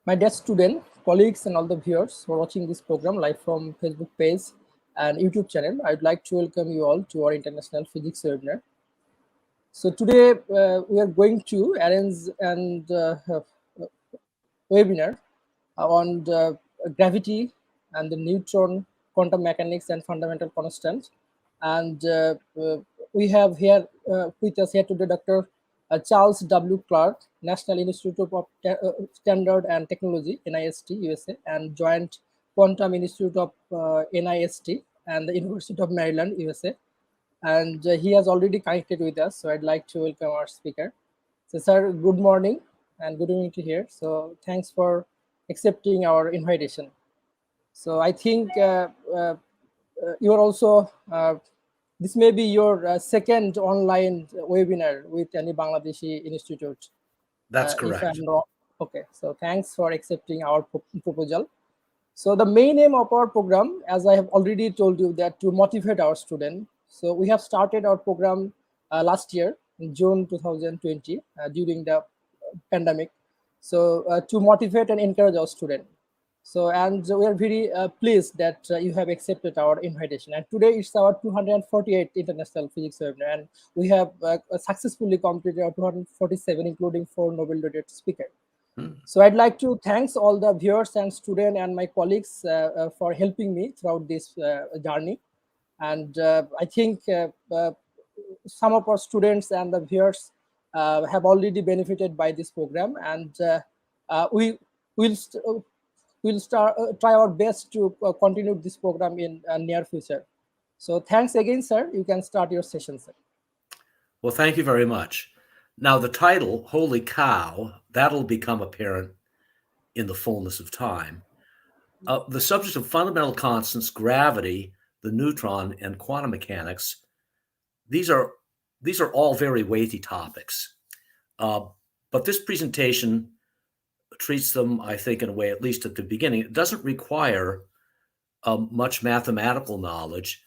My dear student, colleagues, and all the viewers who are watching this program live from Facebook page and YouTube channel, I'd like to welcome you all to our International Physics webinar. So today we are going to arrange an webinar on the gravity and the neutron, quantum mechanics, and fundamental constants. And we have here with us here today Dr. Charles W. Clark, National Institute of Standard and Technology, NIST, USA, and Joint Quantum Institute of NIST and the University of Maryland, USA. And he has already connected with us, so I'd like to welcome our speaker. So, sir, good morning and good evening to here. So, thanks for accepting our invitation. So, I think you are also, this may be your second online webinar with any Bangladeshi institute. That's If correct. I'm wrong. Okay, so thanks for accepting our proposal. So the main aim of our program, as I have already told you, that to motivate our students. So we have started our program last year in June 2020 during the pandemic. So to motivate and encourage our students. So and we are very pleased that you have accepted our invitation. And today it's our 248th International Physics Webinar, and we have successfully completed our 247, including 4 Nobel laureate speakers. So I'd like to thanks all the viewers and students and my colleagues for helping me throughout this journey. And I think some of our students and the viewers have already benefited by this program, and we will we'll try our best to continue this program in near future. So thanks again, sir. You can start your session, sir. Well, thank you very much. Now, the title, Holy Cow, that'll become apparent in the fullness of time. The subject of fundamental constants, gravity, the neutron, and quantum mechanics, these are all very weighty topics. But this presentation treats them, I think, in a way, at least at the beginning. It doesn't require much mathematical knowledge,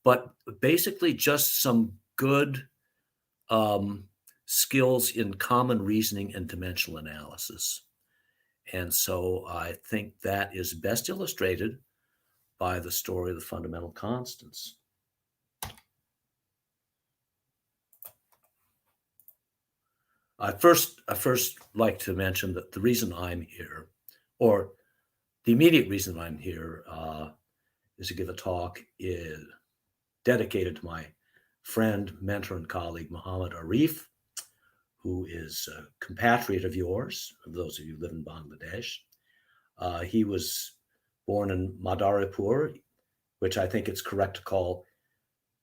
but basically just some good skills in common reasoning and dimensional analysis. And so I think that is best illustrated by the story of the fundamental constants. I first like to mention that the reason I'm here, or the immediate reason I'm here, is to give a talk dedicated to my friend, mentor, and colleague, Muhammad Arif, who is a compatriot of yours, of those of you who live in Bangladesh. He was born in Madaripur, which I think it's correct to call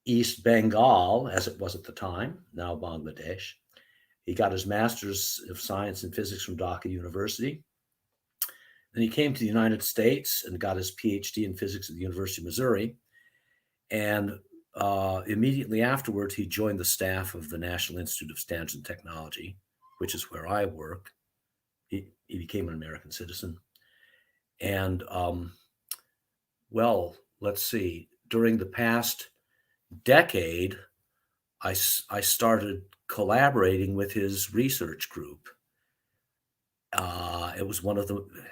East Bengal, as it was at the time, now Bangladesh. He got his Master's of Science in Physics from Dhaka University. Then he came to the United States and got his PhD in physics at the University of Missouri. And immediately afterwards, he joined the staff of the National Institute of Standards and Technology, which is where I work. He became an American citizen. And, well, let's see, during the past decade, I started collaborating with his research group. It was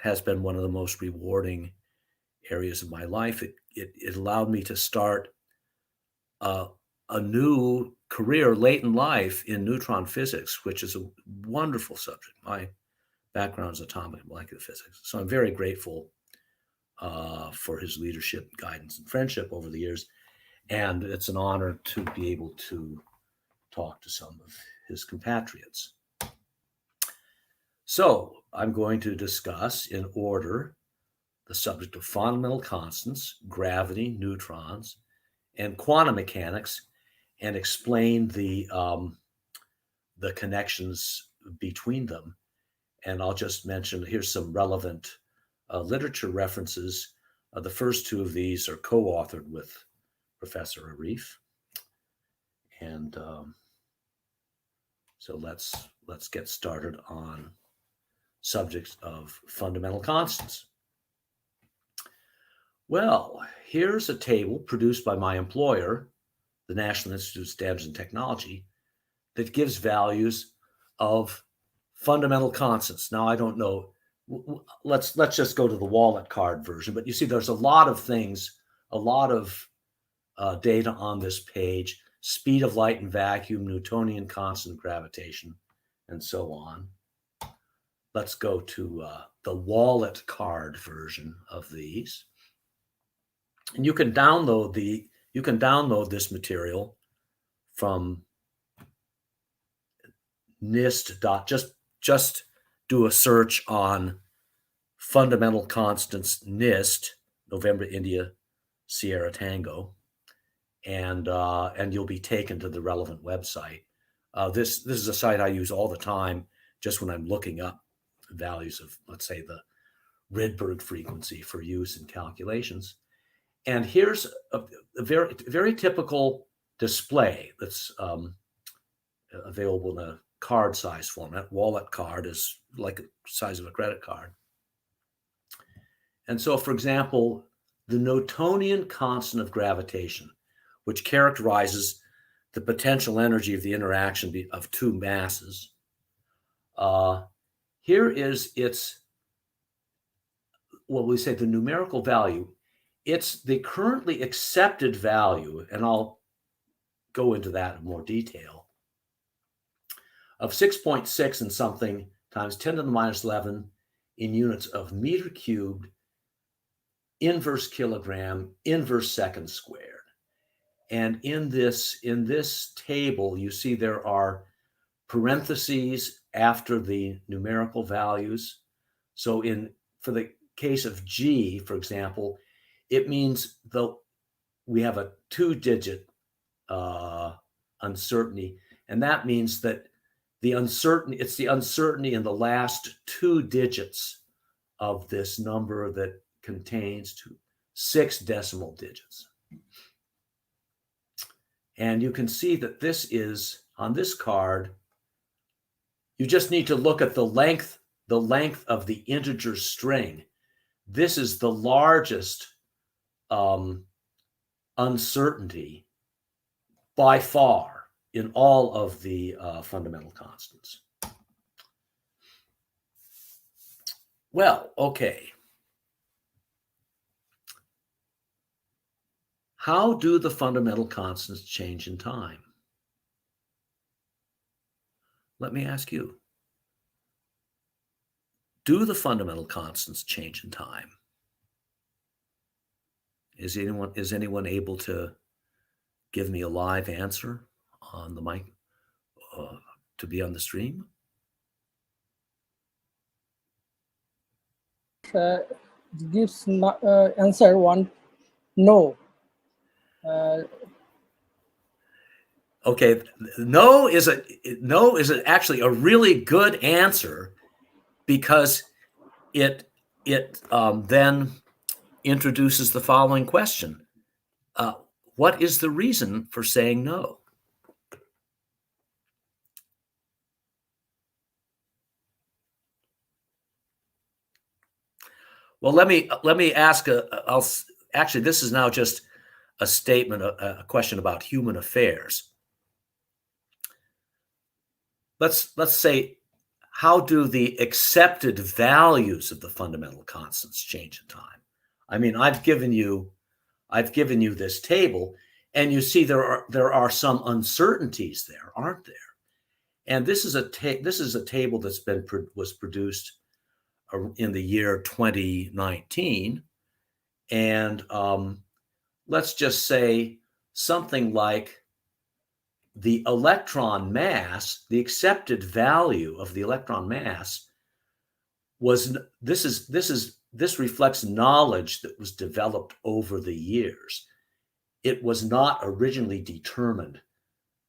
has been one of the most rewarding areas of my life. It allowed me to start a new career late in life in neutron physics, which is a wonderful subject. My background is atomic and molecular physics. So I'm very grateful for his leadership, guidance, and friendship over the years. And it's an honor to be able to talk to some of his compatriots. So I'm going to discuss in order the subject of fundamental constants, gravity, neutrons, and quantum mechanics, and explain the connections between them. And I'll just mention, here's some relevant literature references. The first two of these are co-authored with Professor Arif. And so let's get started on subjects of fundamental constants. Well, here's a table produced by my employer, the National Institute of Standards and Technology, that gives values of fundamental constants. Now, I don't know let's just go to the wallet card version. But you see, there's a lot of things, a lot of data on this page: speed of light and vacuum, Newtonian constant gravitation, and so on. Let's go to the wallet card version of these, and you can download this material from NIST. Just do a search on fundamental constants NIST, November India Sierra Tango, and you'll be taken to the relevant website. This is a site I use all the time, just when I'm looking up values of, let's say, the Rydberg frequency for use in calculations. And here's a very typical display that's available in a card size format. Wallet card is like the size of a credit card. And so, for example, the Newtonian constant of gravitation, which characterizes the potential energy of the interaction of two masses. Here is its, what we say, the numerical value. It's the currently accepted value, and I'll go into that in more detail, of 6.6 and something times 10 to the minus 11 in units of meter cubed, inverse kilogram, inverse second squared. And in this table, you see there are parentheses after the numerical values. So for the case of G, for example, it means we have a 2-digit uncertainty, and that means that it's the uncertainty in the last 2 digits of this number that contains 6 decimal digits. And you can see that this is, on this card, you just need to look at the length of the integer string. This is the largest uncertainty by far in all of the fundamental constants. Well, okay. How do the fundamental constants change in time? Let me ask you. Do the fundamental constants change in time? Is anyone able to give me a live answer on the mic to be on the stream? Gives answer one, no. Okay, no is actually a really good answer, because it then introduces the following question. What is the reason for saying no? Well, let me ask actually, this is now just a statement, a question about human affairs. Let's say, how do the accepted values of the fundamental constants change in time? I mean, I've given you this table, and you see there are some uncertainties there, aren't there? And this is a table that's was produced in the year 2019, and let's just say something like the electron mass, the accepted value of the electron mass this reflects knowledge that was developed over the years. It was not originally determined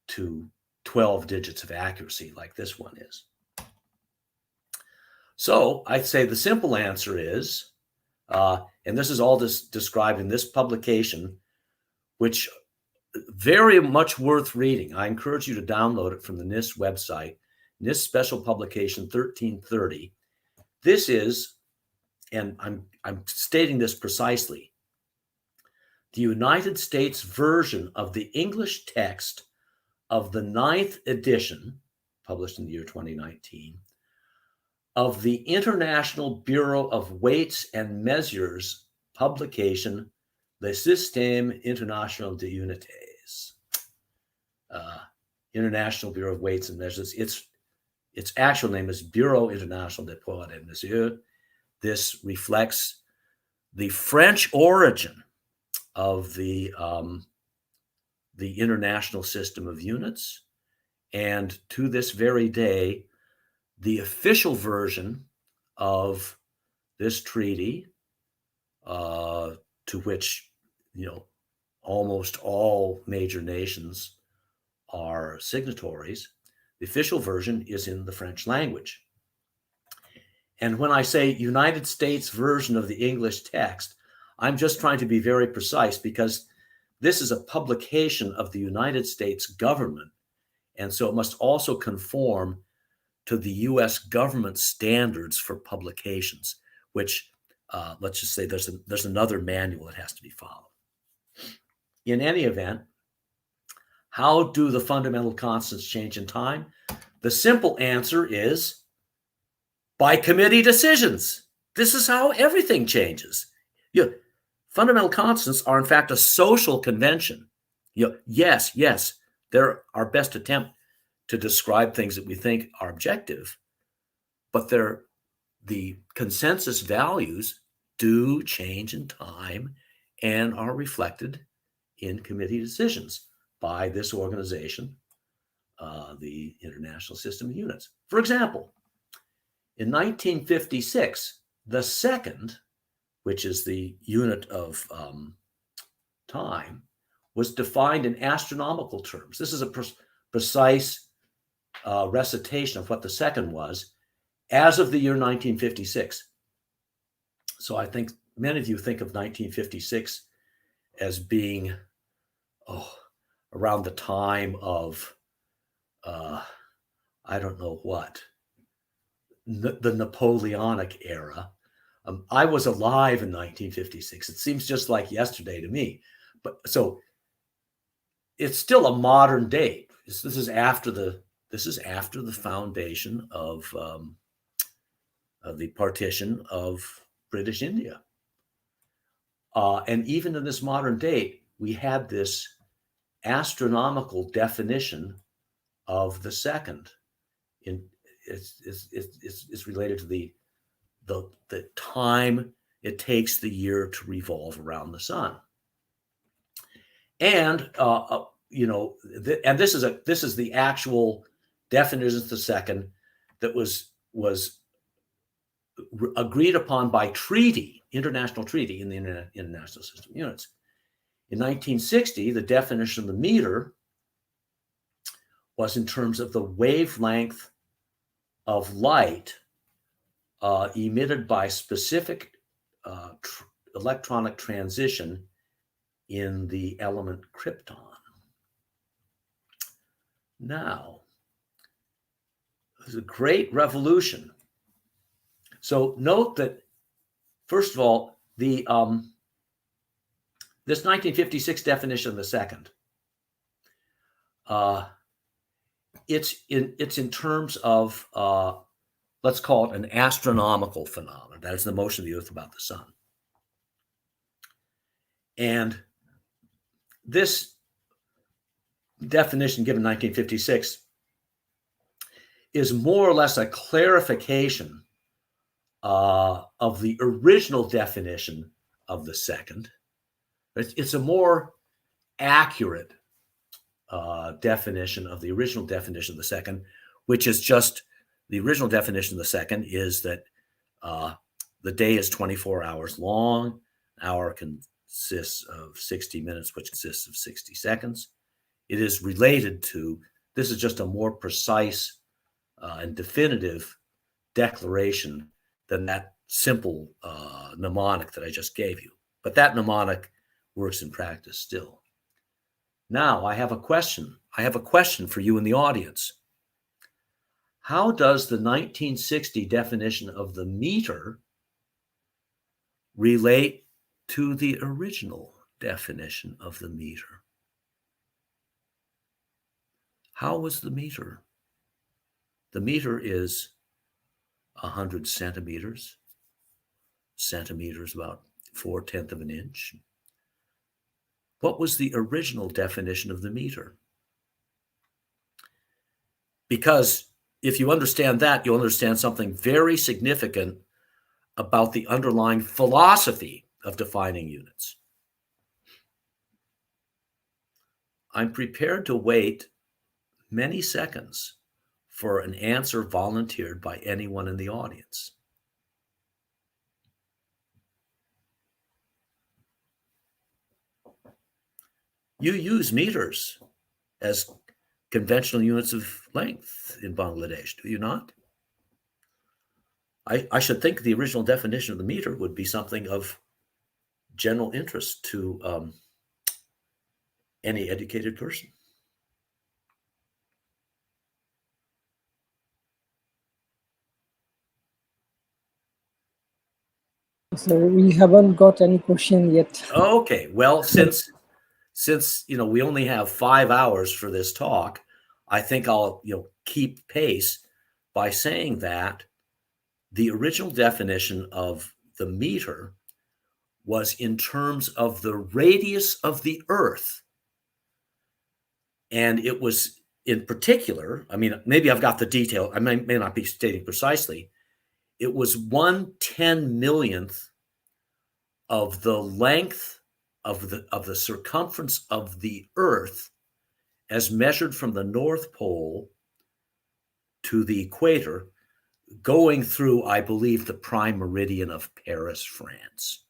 to 12 digits of accuracy like this one is. So I'd say the simple answer is, and this is all described in this publication, which very much worth reading. I encourage you to download it from the NIST website, NIST Special Publication 1330. This is, and I'm stating this precisely, the United States version of the English text of the 9th edition, published in the year 2019, of the International Bureau of Weights and Measures publication, Le Système International de Unités. International Bureau of Weights and Measures. Its actual name is Bureau International des Poids et Mesures. This reflects the French origin of the international system of units. And to this very day, the official version of this treaty, to which, almost all major nations are signatories, the official version is in the French language. And when I say United States version of the English text, I'm just trying to be very precise, because this is a publication of the United States government. And so it must also conform to the US government standards for publications, which let's just say there's another manual that has to be followed. In any event, how do the fundamental constants change in time? The simple answer is by committee decisions. This is how everything changes. Fundamental constants are, in fact, a social convention. Yes, they're our best attempt to describe things that we think are objective, but the consensus values do change in time and are reflected in committee decisions by this organization, the International System of Units. For example, in 1956, the second, which is the unit of time, was defined in astronomical terms. This is a precise recitation of what the second was as of the year 1956. So I think many of you think of 1956 as being around the time of, I don't know what, the Napoleonic era. I was alive in 1956. It seems just like yesterday to me. But so it's still a modern date. This is after the foundation of the partition of British India. And even in this modern date, we had this astronomical definition of the second. It's related to the time it takes the year to revolve around the sun. And and this is the actual definition of the second that was agreed upon by international treaty in the International System of Units. In 1960, the definition of the meter was in terms of the wavelength of light emitted by specific electronic transition in the element krypton. Now, there's a great revolution. So note that, first of all, this 1956 definition of the second, it's in terms of let's call it an astronomical phenomenon. That is the motion of the Earth about the sun. And this definition given in 1956 is more or less a clarification of the original definition of the second. It's a more accurate definition of the original definition of the second, which is just the original definition of the second is that the day is 24 hours long. An hour consists of 60 minutes, which consists of 60 seconds. It is related to, this is just a more precise and definitive declaration than that simple mnemonic that I just gave you. But that mnemonic works in practice still. Now, I have a question. I have a question for you in the audience. How does the 1960 definition of the meter relate to the original definition of the meter? How was the meter? The meter is 100 centimeters. Centimeters about 4/10 of an inch. What was the original definition of the meter? Because if you understand that, you'll understand something very significant about the underlying philosophy of defining units. I'm prepared to wait many seconds for an answer volunteered by anyone in the audience. You use meters as conventional units of length in Bangladesh, do you not? I should think the original definition of the meter would be something of general interest to any educated person. So we haven't got any question yet. Okay, well, since we only have 5 hours for this talk, I think I'll keep pace by saying that the original definition of the meter was in terms of the radius of the Earth. And it was in particular, I mean, maybe I've got the detail, I may not be stating precisely, it was 1/10,000,000th of the length of the circumference of the Earth as measured from the North Pole to the equator, going through, I believe, the prime meridian of Paris, France.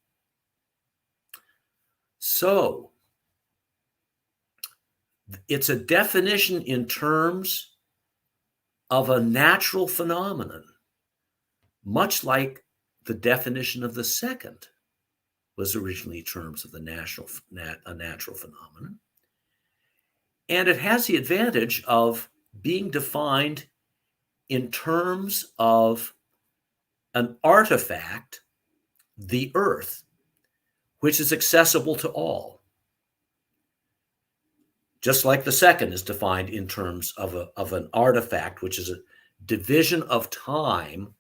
So it's a definition in terms of a natural phenomenon, much like the definition of the second was originally in terms of a natural phenomenon. And it has the advantage of being defined in terms of an artifact, the Earth, which is accessible to all. Just like the second is defined in terms of an artifact, which is a division of time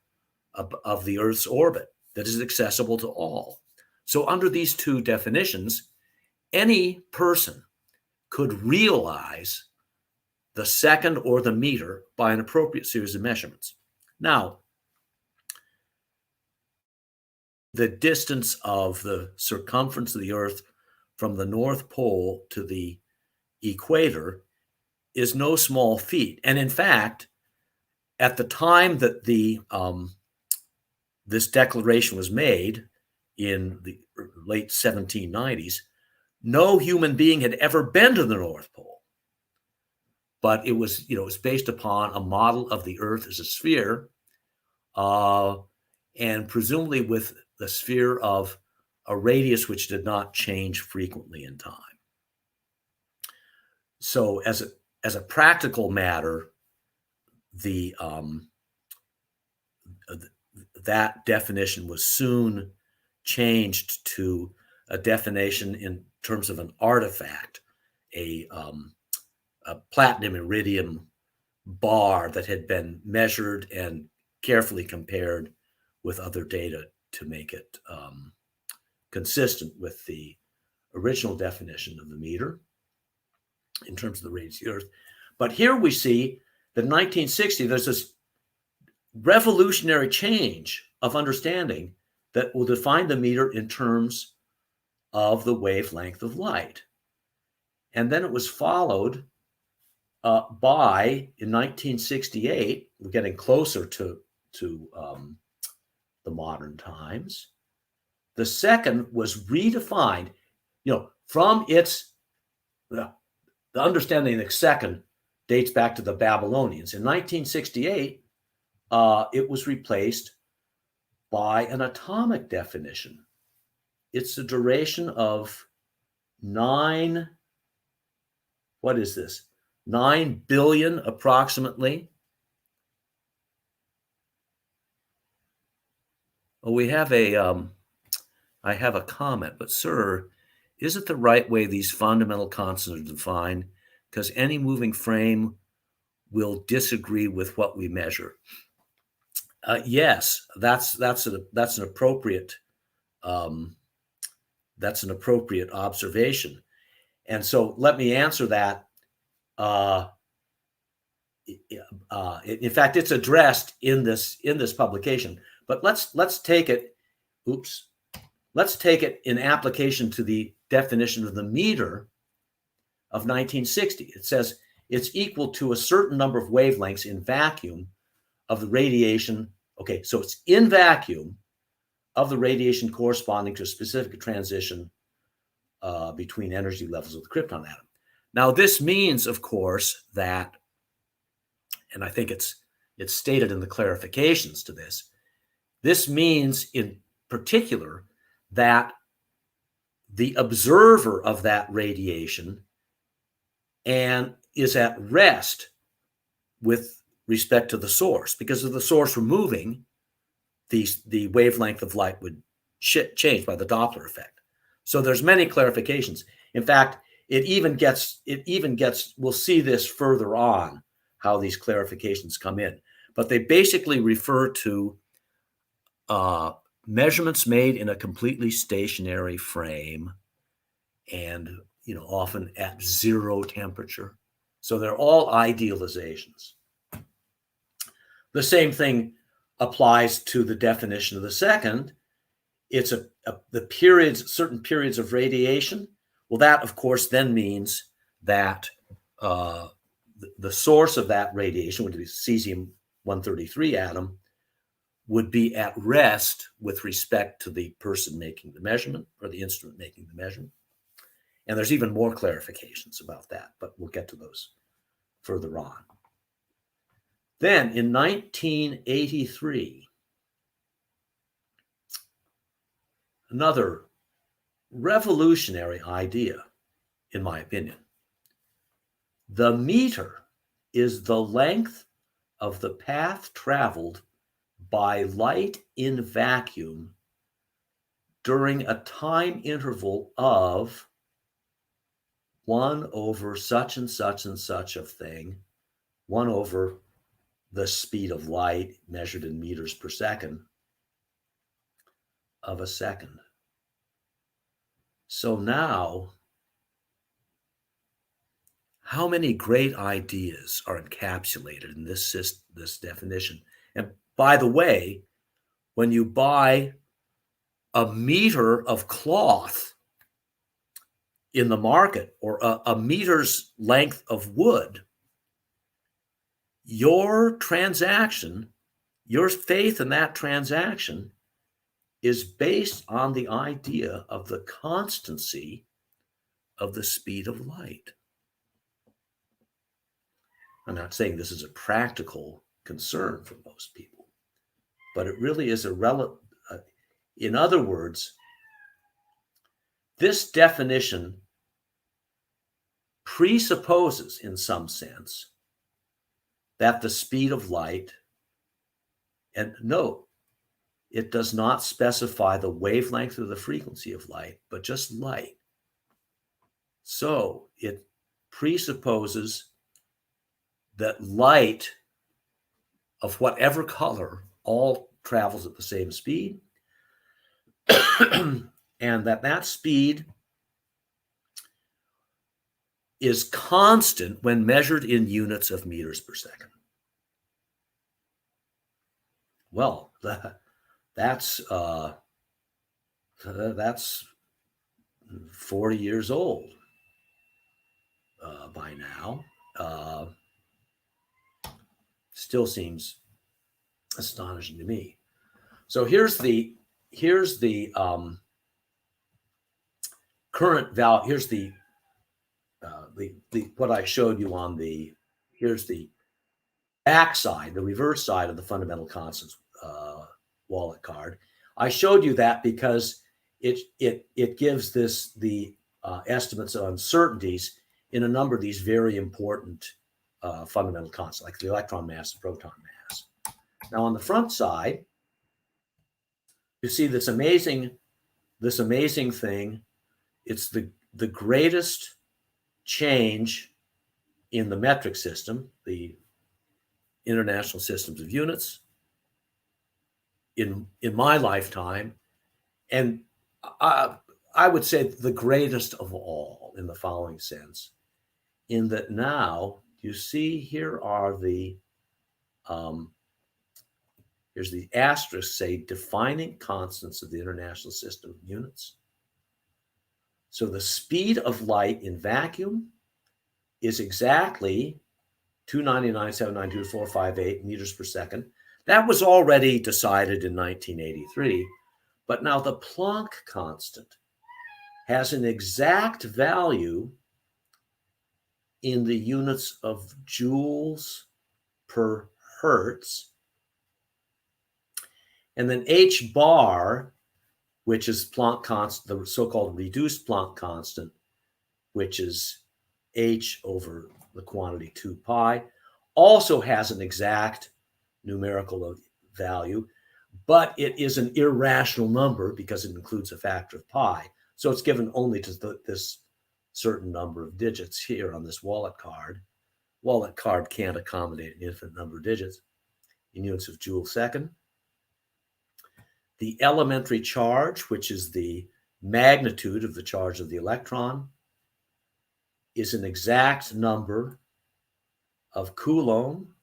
of the Earth's orbit that is accessible to all. So under these two definitions, any person could realize the second or the meter by an appropriate series of measurements. Now, the distance of the circumference of the Earth from the North Pole to the equator is no small feat. And in fact, at the time that this declaration was made in the late 1790s, no human being had ever been to the North Pole. But it was based upon a model of the Earth as a sphere, and presumably with the sphere of a radius which did not change frequently in time. So as a practical matter, that definition was soon changed to a definition in terms of an artifact, a platinum iridium bar that had been measured and carefully compared with other data to make it consistent with the original definition of the meter in terms of the radius of the Earth. But here we see that in 1960, there's this revolutionary change of understanding that will define the meter in terms of the wavelength of light. And then it was followed by, in 1968, we're getting closer to the modern times. The second was redefined, from the understanding of the second dates back to the Babylonians. In 1968, it was replaced by an atomic definition. It's the duration of 9 billion approximately. Well, I have a comment, but sir, is it the right way these fundamental constants are defined? Because any moving frame will disagree with what we measure. Yes, that's an appropriate observation. And so let me answer that. In fact, it's addressed in this publication. But let's take it. Let's take it in application to the definition of the meter of 1960. It says it's equal to a certain number of wavelengths in vacuum of the radiation. Okay, so it's in vacuum of the radiation corresponding to a specific transition between energy levels of the krypton atom. Now, this means, of course, that, and I think it's stated in the clarifications to this, this means in particular that the observer of that radiation and is at rest with respect to the source, because if the source were moving, the wavelength of light would change by the Doppler effect. So there's many clarifications. In fact, it even gets, we'll see this further on, how these clarifications come in. But they basically refer to measurements made in a completely stationary frame and, often at zero temperature. So they're all idealizations. The same thing applies to the definition of the second. It's certain periods of radiation. Well, that, of course, then means that the source of that radiation, which is cesium-133 atom, would be at rest with respect to the person making the measurement or the instrument making the measurement. And there's even more clarifications about that, but we'll get to those further on. Then in 1983, another revolutionary idea, in my opinion. The meter is the length of the path traveled by light in vacuum during a time interval of 1 over such and such and such of thing, 1 over the speed of light measured in meters per second of a second. So now, how many great ideas are encapsulated in this definition? And by the way, when you buy a meter of cloth in the market or a meter's length of wood, your transaction, your faith in that transaction is based on the idea of the constancy of the speed of light. I'm not saying this is a practical concern for most people, but it really is in other words, this definition presupposes, in some sense, that the speed of light, and note, it does not specify the wavelength or the frequency of light, but just light. So it presupposes that light of whatever color all travels at the same speed, and that speed is constant when measured in units of meters per second. Well, that's 40 years old by now. Still seems astonishing to me. So here's the current value. Here's the what I showed you on here's the back side, the reverse side of the fundamental constants wallet card. I showed you that because it gives the estimates of uncertainties in a number of these very important fundamental constants, like the electron mass and proton mass. Now on the front side, you see this amazing thing. It's the greatest change in the metric system, the International Systems of Units, in my lifetime, and I would say the greatest of all in the following sense, in that now you see here are the here's the asterisk, say defining constants of the International System of Units. So the speed of light in vacuum is exactly 299,792,458 meters per second. That was already decided in 1983, but now the Planck constant has an exact value in the units of joules per hertz. And then h bar, which is Planck constant, the so-called reduced Planck constant, which is h over the quantity 2 pi, also has an exact numerical value, but it is an irrational number because it includes a factor of pi. So it's given only to this certain number of digits here on this wallet card. Wallet card can't accommodate an infinite number of digits in units of joule second. The elementary charge, which is the magnitude of the charge of the electron, is an exact number of Coulomb.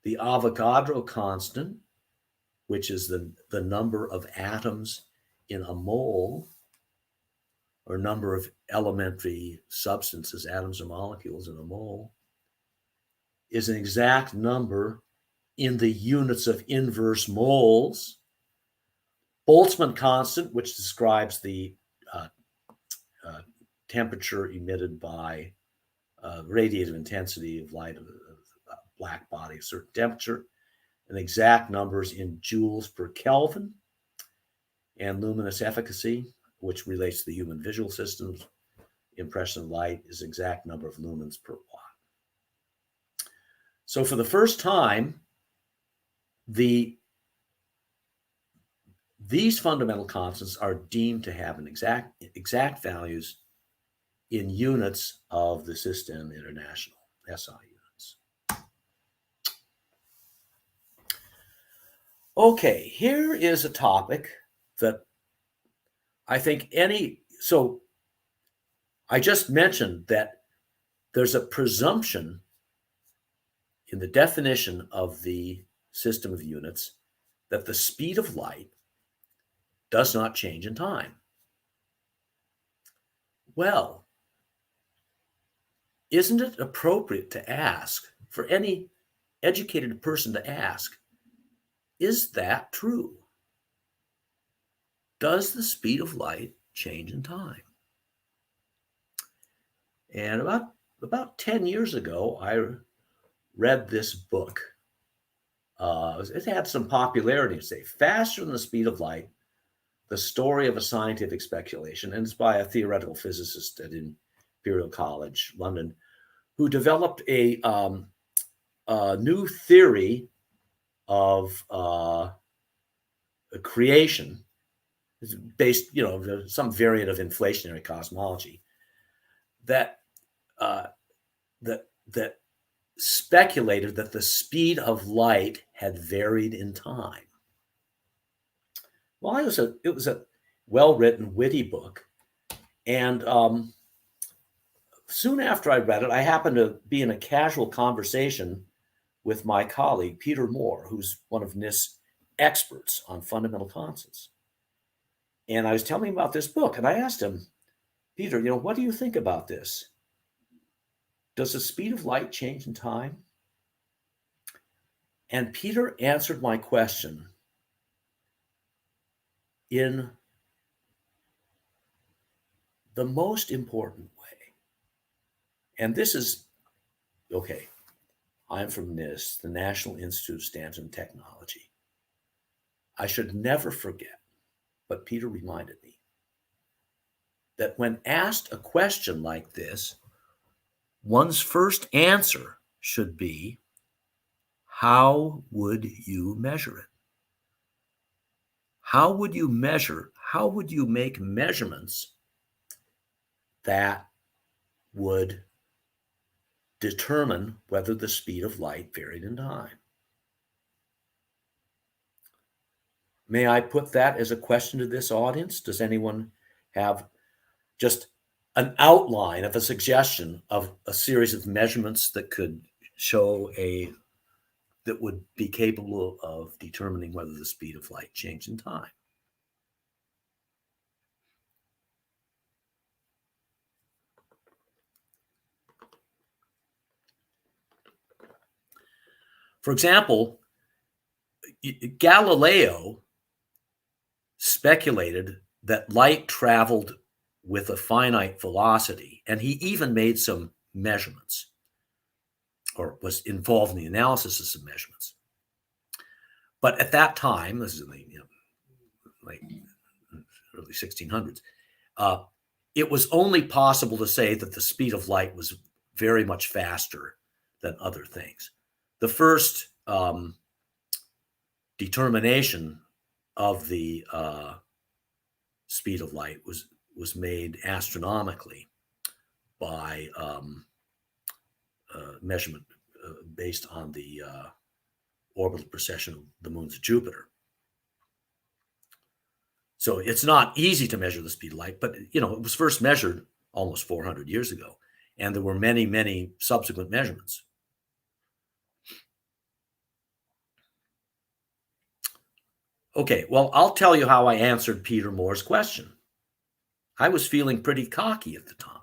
The Avogadro constant, which is the number of atoms in a mole, or number of elementary substances, atoms or molecules in a mole, is an exact number in the units of inverse moles. Boltzmann constant, which describes the temperature emitted by radiative intensity of light of a black body of certain temperature, and exact numbers in joules per Kelvin. And luminous efficacy, which relates to the human visual system's impression of light, is exact number of lumens per watt. So for the first time, these fundamental constants are deemed to have an exact values in units of the System International, SI units. Okay, here is a topic that I think so I just mentioned that there's a presumption in the definition of the system of units that the speed of light does not change in time. Well, isn't it appropriate to ask, for any educated person to ask, is that true? Does the speed of light change in time? And about 10 years ago, I read this book. It had some popularity, say, Faster Than the Speed of Light, The Story of a Scientific Speculation, and it's by a theoretical physicist at Imperial College, London, who developed a new theory of creation based, some variant of inflationary cosmology that speculated that the speed of light had varied in time. Well, it was a well-written, witty book, and soon after I read it, I happened to be in a casual conversation with my colleague, Peter Moore, who's one of NIST's experts on fundamental constants. And I was telling him about this book, and I asked him, Peter, what do you think about this? Does the speed of light change in time? And Peter answered my question in the most important way. And this is, okay, I'm from NIST, the National Institute of Standards and Technology. I should never forget, but Peter reminded me, that when asked a question like this, one's first answer should be, how would you measure it? How would you make measurements that would determine whether the speed of light varied in time? May I put that as a question to this audience? Does anyone have just an outline of a suggestion of a series of measurements that could show that would be capable of determining whether the speed of light changed in time? For example, Galileo speculated that light traveled with a finite velocity, and he even made some measurements, or was involved in the analysis of some measurements. But at that time, this is in the late early 1600s, it was only possible to say that the speed of light was very much faster than other things. The first determination of the speed of light was made astronomically by measurement based on the orbital precession of the moons of Jupiter. So it's not easy to measure the speed of light, but it was first measured almost 400 years ago, and there were many, many subsequent measurements. Okay, well, I'll tell you how I answered Peter Moore's question. I was feeling pretty cocky at the time.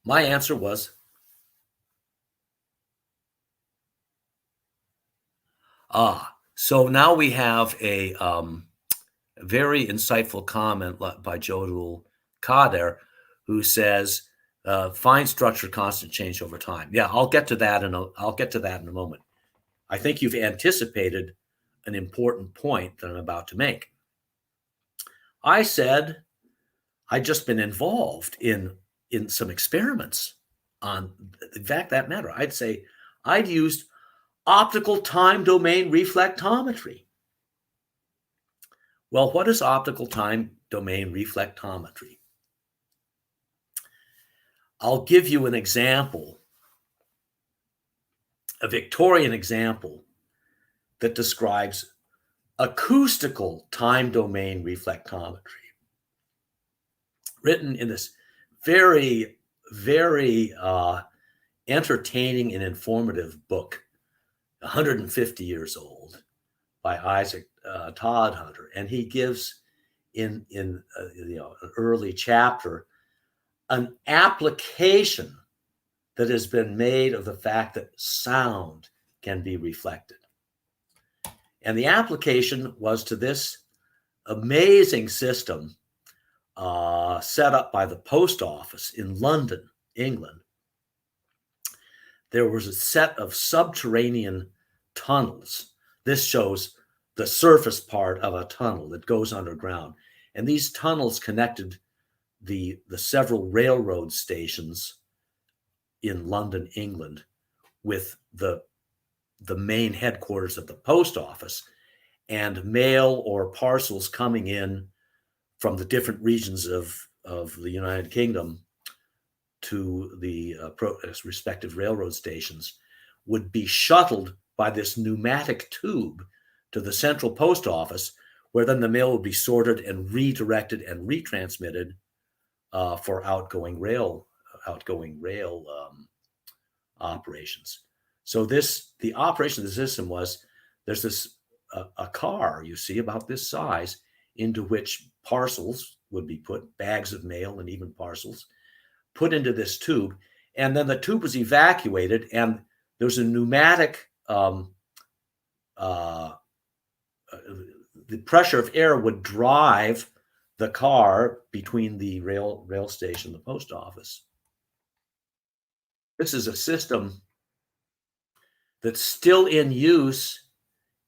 My answer was, so now we have a very insightful comment by Jodul Kader, who says, fine structure, constant change over time. Yeah, I'll get to that in a moment. I think you've anticipated an important point that I'm about to make. I said I'd just been involved in some experiments on, in fact, that matter. I'd say I'd used optical time domain reflectometry. Well, what is optical time domain reflectometry? I'll give you an example, a Victorian example that describes acoustical time domain reflectometry, written in this very, very entertaining and informative book, 150 years old, by Isaac Todhunter. And he gives in an early chapter an application that has been made of the fact that sound can be reflected. And the application was to this amazing system set up by the post office in London, England. There was a set of subterranean tunnels. This shows the surface part of a tunnel that goes underground. And these tunnels connected the several railroad stations in London, England, with the main headquarters of the post office, and mail or parcels coming in from the different regions of the United Kingdom to the respective railroad stations would be shuttled by this pneumatic tube to the central post office, where then the mail would be sorted and redirected and retransmitted for outgoing rail operations. So the operation of the system was, there's this a car, you see, about this size, into which parcels would be put, bags of mail and even parcels, put into this tube, and then the tube was evacuated, and there's a pneumatic, the pressure of air would drive the car between the rail station and the post office. This is a system that's still in use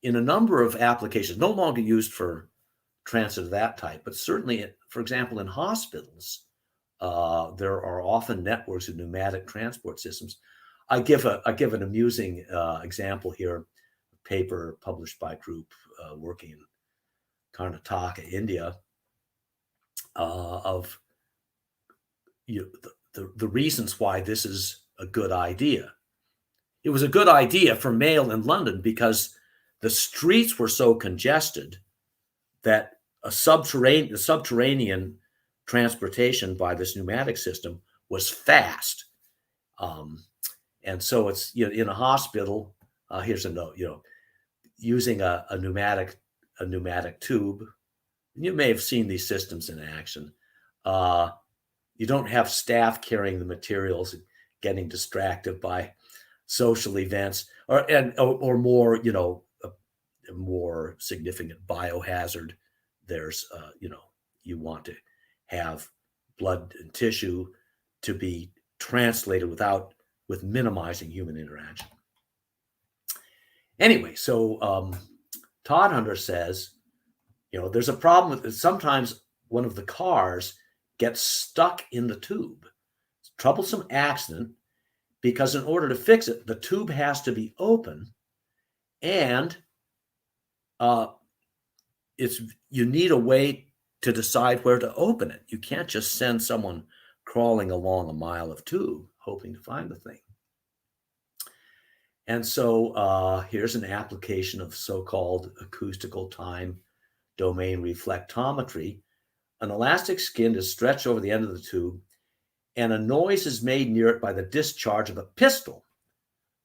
in a number of applications, no longer used for transit of that type, but certainly, for example, in hospitals, there are often networks of pneumatic transport systems. I give an amusing example here, a paper published by a group working in Karnataka, India, of the reasons why this is a good idea. It was a good idea for mail in London because the streets were so congested that the subterranean transportation by this pneumatic system was fast. And so it's, in a hospital, here's a note, using a pneumatic tube. You may have seen these systems in action. You don't have staff carrying the materials, getting distracted by social events or more, a more significant biohazard. There's, you want to have blood and tissue to be translated with minimizing human interaction. Anyway, so Todd Hunter says, there's a problem with sometimes one of the cars gets stuck in the tube. It's a troublesome accident because in order to fix it, the tube has to be open, and you need a way to decide where to open it. You can't just send someone crawling along a mile of tube hoping to find the thing. And so here's an application of so-called acoustical time domain reflectometry. An elastic skin is stretched over the end of the tube, and a noise is made near it by the discharge of a pistol.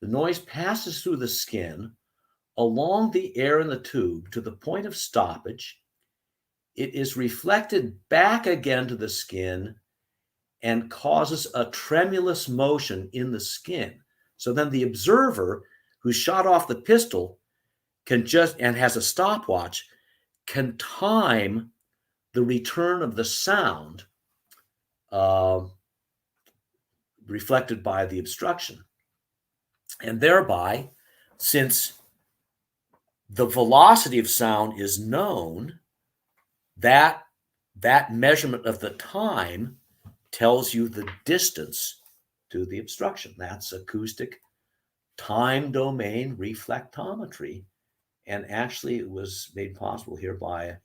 The noise passes through the skin along the air in the tube to the point of stoppage. It is reflected back again to the skin and causes a tremulous motion in the skin. So then the observer who shot off the pistol and has a stopwatch can time the return of the sound reflected by the obstruction. And thereby, since the velocity of sound is known, that measurement of the time tells you the distance to the obstruction. That's acoustic time domain reflectometry. And actually, it was made possible here by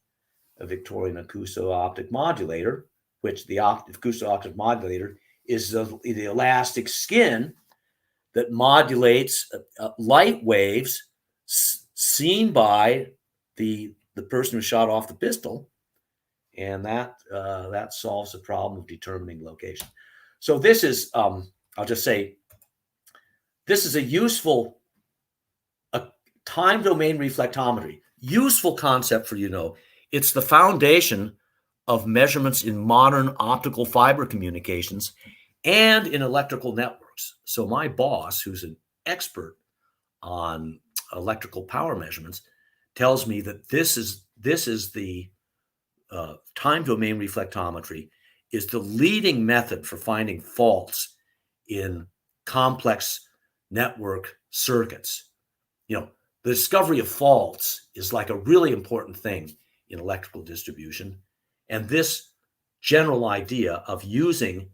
a Victorian acousto-optic modulator, which the acousto-optic modulator is the elastic skin that modulates light waves seen by the person who shot off the pistol, and that solves the problem of determining location. So this is, I'll just say, this is a useful time domain reflectometry, useful concept for It's the foundation of measurements in modern optical fiber communications and in electrical networks. So my boss, who's an expert on electrical power measurements, tells me that this is the time domain reflectometry is the leading method for finding faults in complex network circuits. The discovery of faults is like a really important thing in electrical distribution. And this general idea of using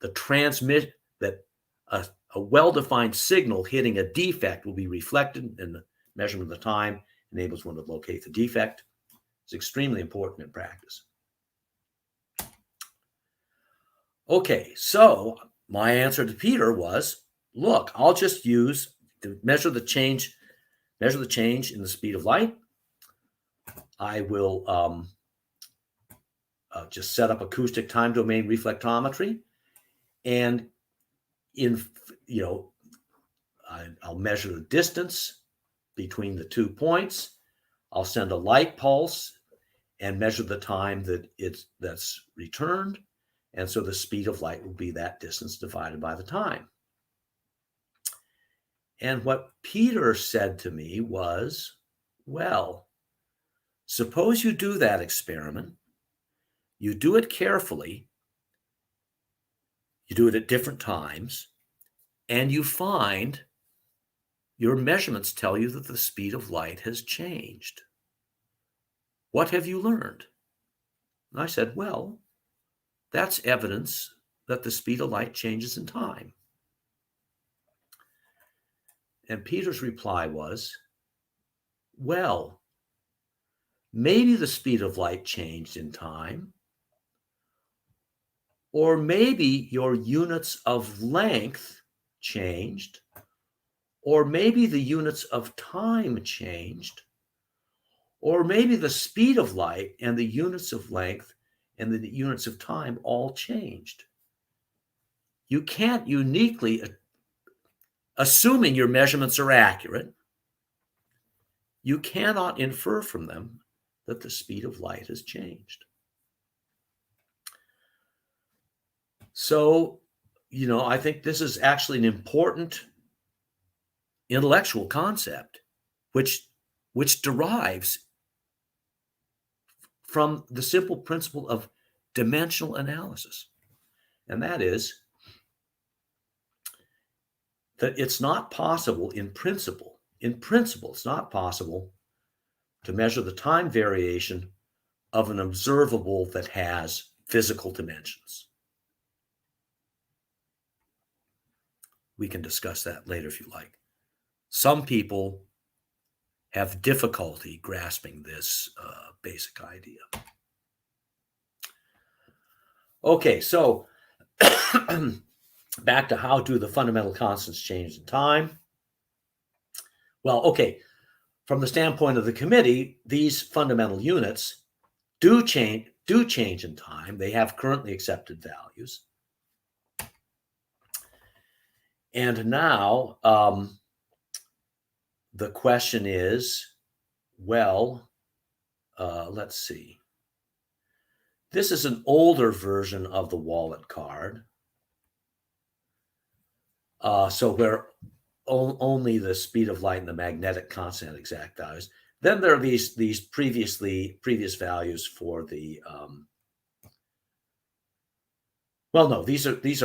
the transmit that a well-defined signal hitting a defect will be reflected, and the measurement of the time enables one to locate the defect. It's extremely important in practice. Okay, so my answer to Peter was, look, I'll just use to measure the change in the speed of light. I will just set up acoustic time domain reflectometry, and I'll measure the distance between the 2 points. I'll send a light pulse and measure the time that's returned. And so the speed of light will be that distance divided by the time. And what Peter said to me was, well, suppose you do that experiment, you do it carefully, you do it at different times, and you find your measurements tell you that the speed of light has changed. What have you learned? And I said, well, that's evidence that the speed of light changes in time. And Peter's reply was, well, maybe the speed of light changed in time, or maybe your units of length changed, or maybe the units of time changed, or maybe the speed of light and the units of length and the units of time all changed. You can't uniquely, assuming your measurements are accurate, you cannot infer from them that the speed of light has changed. So, I think this is actually an important intellectual concept, which derives from the simple principle of dimensional analysis. And that is that it's not possible in principle, it's not possible to measure the time variation of an observable that has physical dimensions. We can discuss that later if you like. Some people have difficulty grasping this basic idea. Okay, so back to how do the fundamental constants change in time? Well, okay, from the standpoint of the committee, these fundamental units do change in time. They have currently accepted values. And now the question is, well, let's see. This is an older version of the wallet card. So where only the speed of light and the magnetic constant have exact values. Then there are these previous values for the well, no, these are these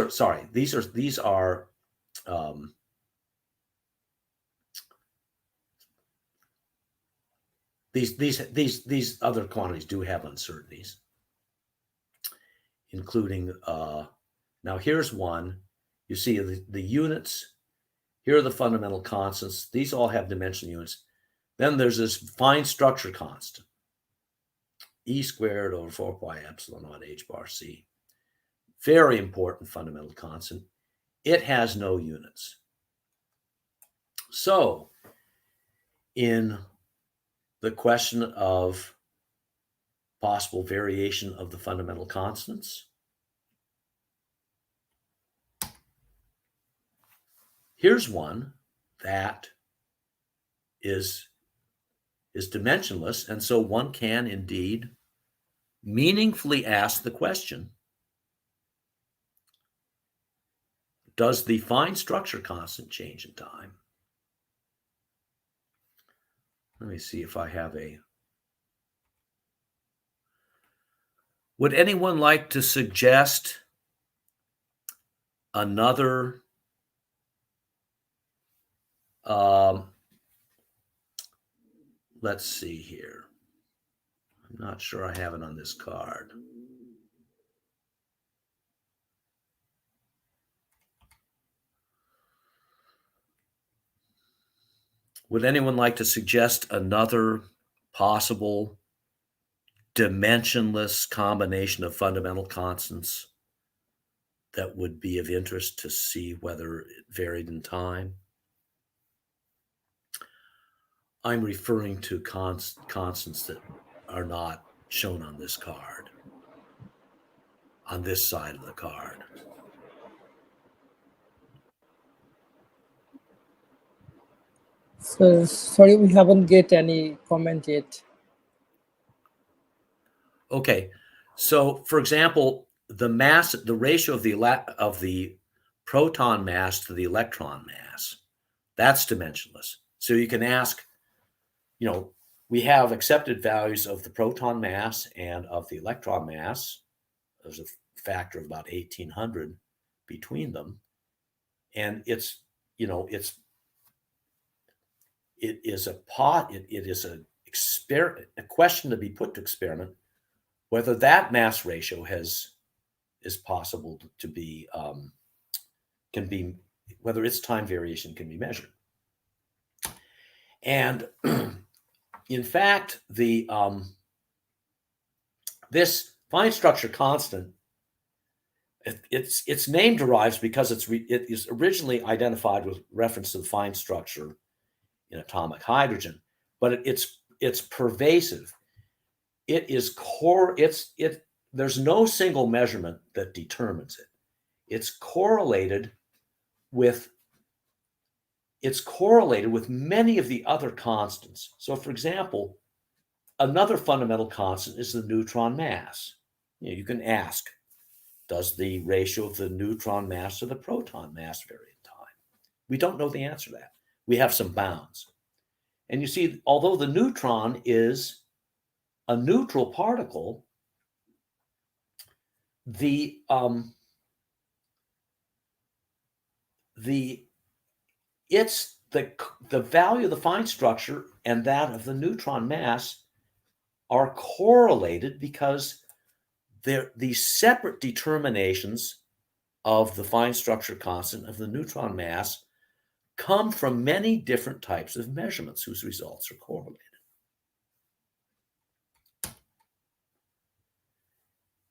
other quantities do have uncertainties, including now here's one. You see the units. Here are the fundamental constants. These all have dimensional units. Then there's this fine structure constant, E squared over 4 pi epsilon naught h bar c. Very important fundamental constant. It has no units. So in the question of possible variation of the fundamental constants, here's one that is dimensionless, and so one can indeed meaningfully ask the question, does the fine structure constant change in time? Let me see if I have a... Would anyone like to suggest another let's see here. I'm not sure I have it on this card. Would anyone like to suggest another possible dimensionless combination of fundamental constants that would be of interest to see whether it varied in time? I'm referring to constants that are not shown on this card, on this side of the card. So sorry, we haven't get any comment yet. Okay, so for example, the ratio of the proton mass to the electron mass, that's dimensionless. So you can ask, we have accepted values of the proton mass and of the electron mass. There's a factor of about 1800 between them, and it is a question to be put to experiment whether that mass ratio is possible to be whether its time variation can be measured. And in fact, this fine structure constant its name derives because it is originally identified with reference to the fine structure in atomic hydrogen, but it's pervasive. It is core. There's no single measurement that determines it. It's correlated with many of the other constants. So, for example, another fundamental constant is the neutron mass. You can ask, does the ratio of the neutron mass to the proton mass vary in time? We don't know the answer to that. We have some bounds. And you see, although the neutron is a neutral particle, the value of the fine structure and that of the neutron mass are correlated because these separate determinations of the fine structure constant of the neutron mass come from many different types of measurements whose results are correlated.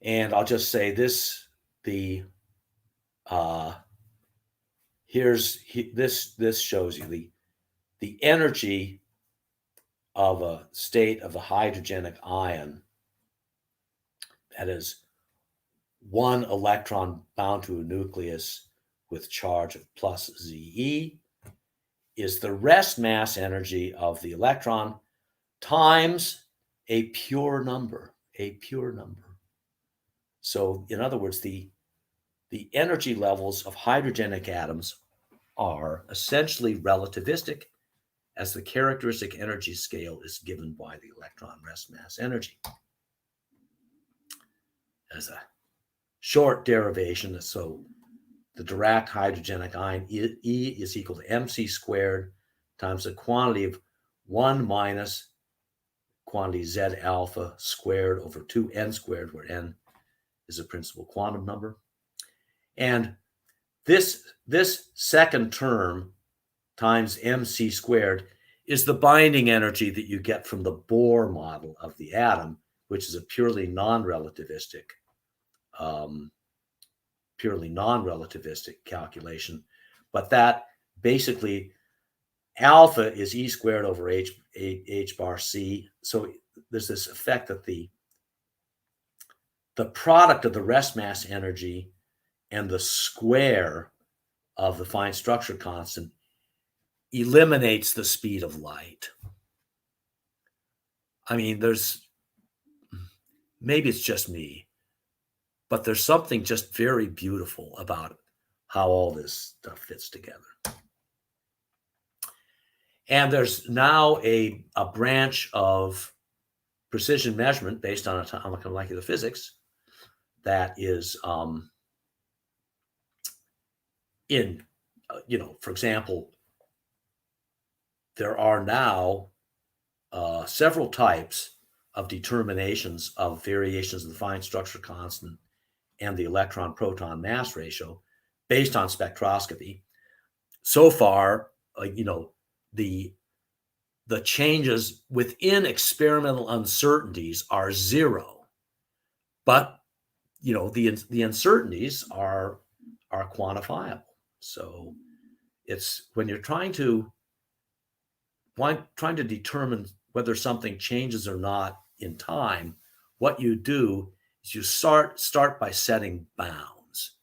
And I'll just say this: this shows you the energy of a state of a hydrogenic ion, that is, one electron bound to a nucleus with charge of plus Ze, is the rest mass energy of the electron times a pure number. So, in other words, the energy levels of hydrogenic atoms are essentially relativistic, as the characteristic energy scale is given by the electron rest mass energy. As a short derivation, so the Dirac hydrogenic ion E is equal to mc squared times the quantity of 1 minus quantity Z alpha squared over 2n squared, where n is a principal quantum number. And this second term times mc squared is the binding energy that you get from the Bohr model of the atom, which is a purely non-relativistic calculation. But that basically, alpha is E squared over H bar C. So there's this effect that the product of the rest mass energy and the square of the fine structure constant eliminates the speed of light. I mean, maybe it's just me, but there's something just very beautiful about how all this stuff fits together. And there's now a branch of precision measurement based on atomic and molecular physics that is for example, there are now several types of determinations of variations of the fine structure constant and the electron-proton mass ratio based on spectroscopy. So far, the changes within experimental uncertainties are zero, but the uncertainties are quantifiable. So it's when you're trying to determine whether something changes or not in time, what you do is you start by setting bounds.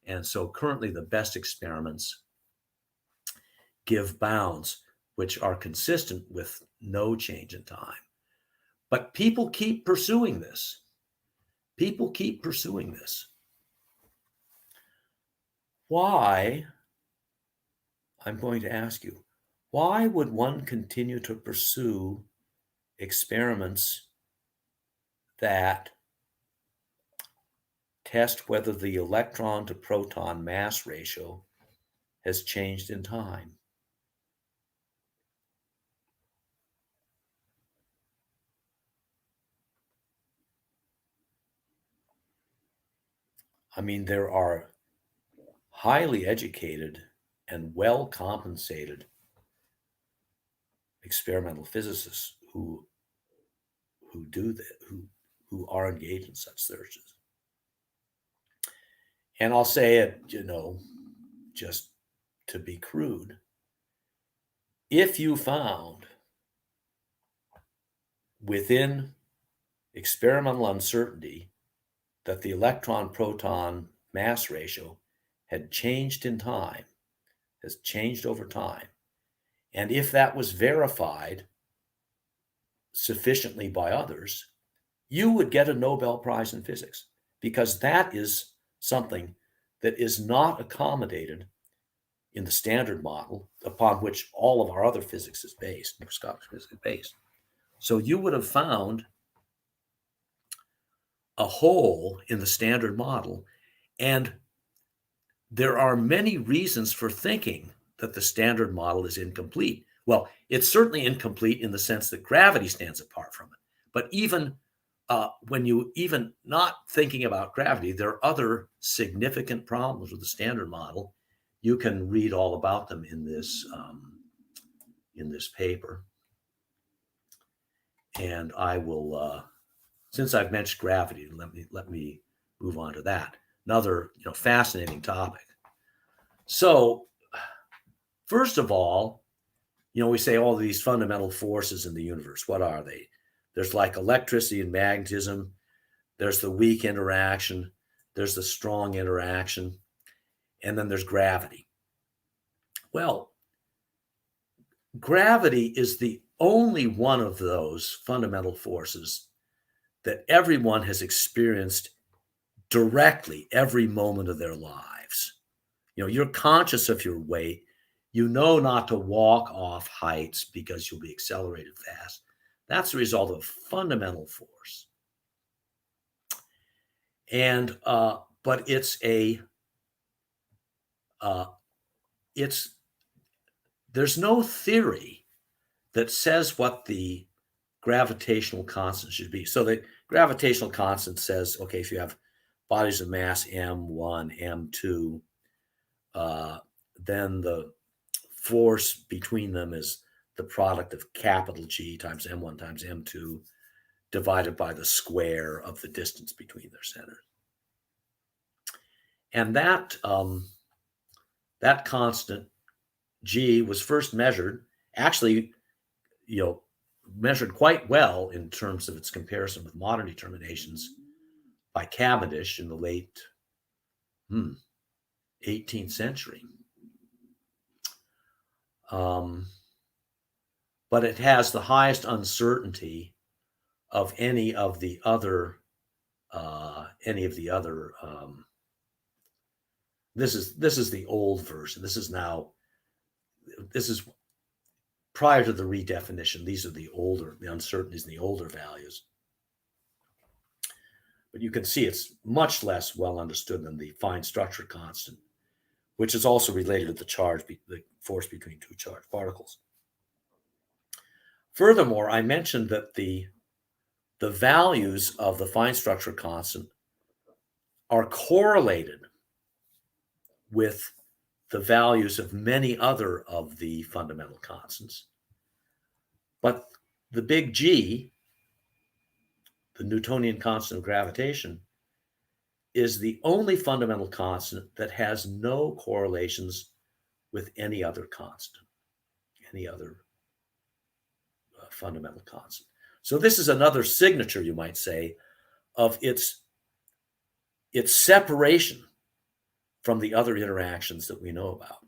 And so currently the best experiments give bounds which are consistent with no change in time. But people keep pursuing this. Why? I'm going to ask you, why would one continue to pursue experiments that test whether the electron to proton mass ratio has changed in time? I mean, there are highly educated and well compensated experimental physicists who do that, who are engaged in such searches. And I'll say it, just to be crude. If you found within experimental uncertainty that the electron-proton mass ratio had changed in time, has changed over time, and if that was verified sufficiently by others, you would get a Nobel Prize in physics, because that is something that is not accommodated in the standard model upon which all of our other physics is based, microscopic physics is based. So you would have found a hole in the standard model, and there are many reasons for thinking that the standard model is incomplete. Well, it's certainly incomplete in the sense that gravity stands apart from it. But even when you even not thinking about gravity, there are other significant problems with the standard model. You can read all about them in this paper. And I will, since I've mentioned gravity, let me move on to that. Another fascinating topic. So, first of all, we say all these fundamental forces in the universe. What are they? There's like electricity and magnetism. There's the weak interaction. There's the strong interaction. And then there's gravity. Well, gravity is the only one of those fundamental forces that everyone has experienced directly every moment of their lives. You're conscious of your weight. You know not to walk off heights because you'll be accelerated fast. That's the result of a fundamental force. And but there's no theory that says what the gravitational constant should be. So the gravitational constant says, okay, if you have bodies of mass m1, m2, then the force between them is the product of capital G times m1 times m2 divided by the square of the distance between their centers. And that constant G was first measured, actually, measured quite well in terms of its comparison with modern determinations by Cavendish in the late 18th century. But it has the highest uncertainty of any of the other. This is the old version. This is prior to the redefinition. These are the uncertainties in the older values. But you can see it's much less well understood than the fine structure constant, which is also related to the force between two charged particles. Furthermore, I mentioned that the values of the fine structure constant are correlated with the values of many other of the fundamental constants. But the big G, the Newtonian constant of gravitation, is the only fundamental constant that has no correlations with any other constant, any other fundamental constant. So this is another signature, you might say, of its separation from the other interactions that we know about.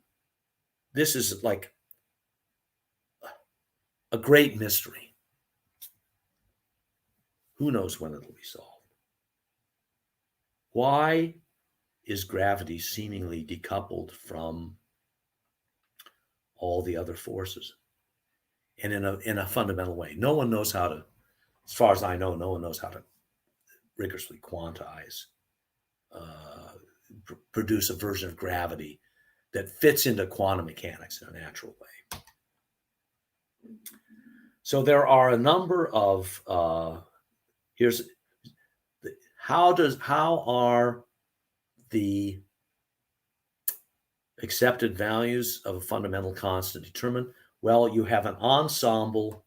This is like a great mystery. Who knows when it'll be solved? Why is gravity seemingly decoupled from all the other forces? And in a fundamental way. No one knows how to, as far as I know, no one knows how to rigorously quantize, produce a version of gravity that fits into quantum mechanics in a natural way. So there are a number of, how are the accepted values of a fundamental constant determined? Well, you have an ensemble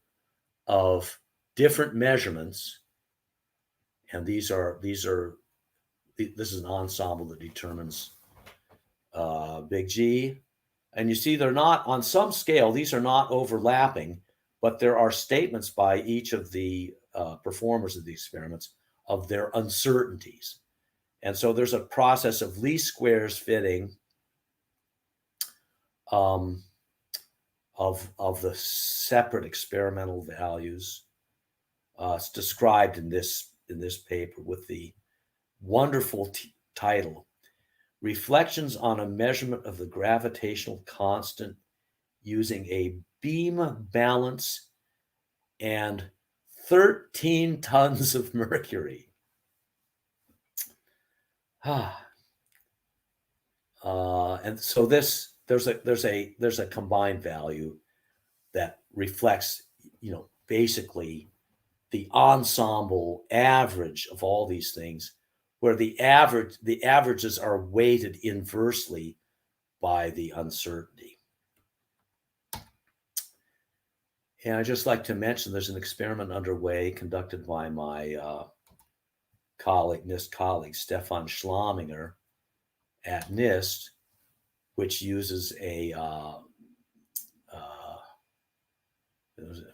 of different measurements, and these are this is an ensemble that determines big G. And you see they're not, on some scale, these are not overlapping, but there are statements by each of the performers of the experiments of their uncertainties. And so there's a process of least squares fitting of the separate experimental values. It's described in this paper with the wonderful title, Reflections on a Measurement of the Gravitational Constant Using a Beam Balance and 13 tons of mercury. And so there's a combined value that reflects, basically the ensemble average of all these things, where the averages are weighted inversely by the uncertainty. And I'd just like to mention there's an experiment underway conducted by my NIST colleague, Stefan Schlaminger at NIST, which uses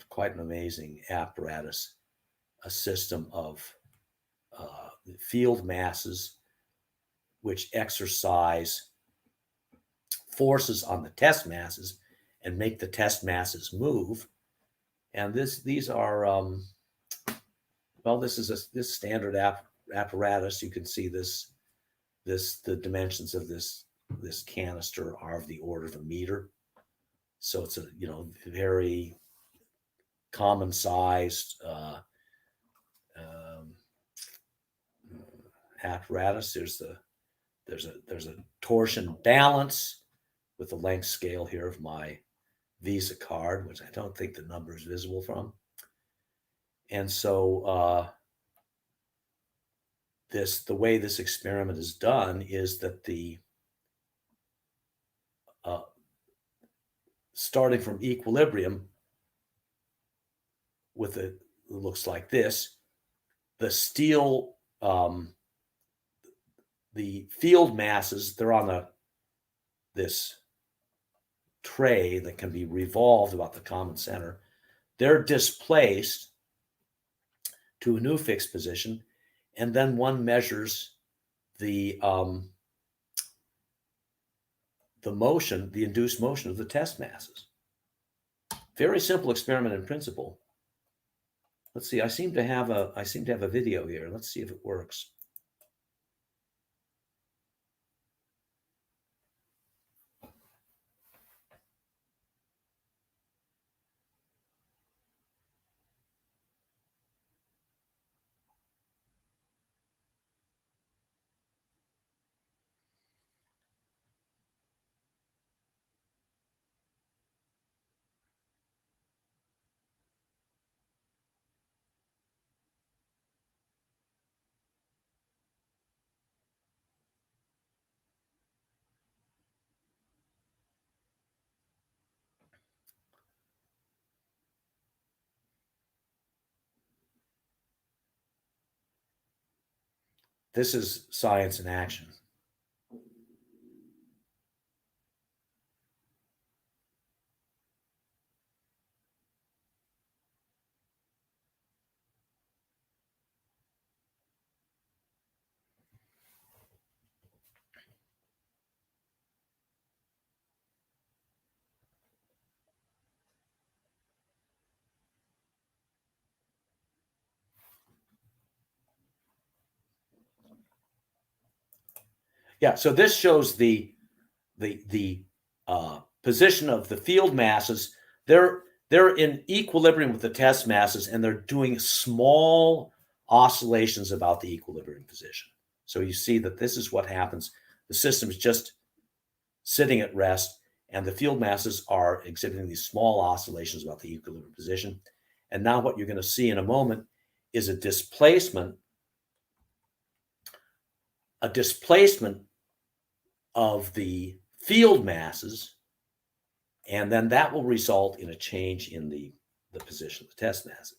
quite an amazing apparatus, a system of field masses which exercise forces on the test masses and make the test masses move. And these are this is this standard apparatus. You can see the dimensions of this canister are of the order of a meter. So it's a very common sized apparatus. There's a torsion balance with the length scale here of my Visa card, which I don't think the number is visible from. And so the way this experiment is done is that starting from equilibrium with it looks like this, the steel, the field masses, they're on this tray that can be revolved about the common center. They're displaced to a new fixed position, and then one measures the motion, the induced motion of the test masses. Very simple experiment in principle. Let's see. I seem to have a video here. Let's see if it works. This is science in action. Yeah, so this shows the position of the field masses. They're in equilibrium with the test masses, and they're doing small oscillations about the equilibrium position. So you see that this is what happens. The system is just sitting at rest, and the field masses are exhibiting these small oscillations about the equilibrium position. And now what you're going to see in a moment is a displacement of the field masses, and then that will result in a change in the position of the test masses.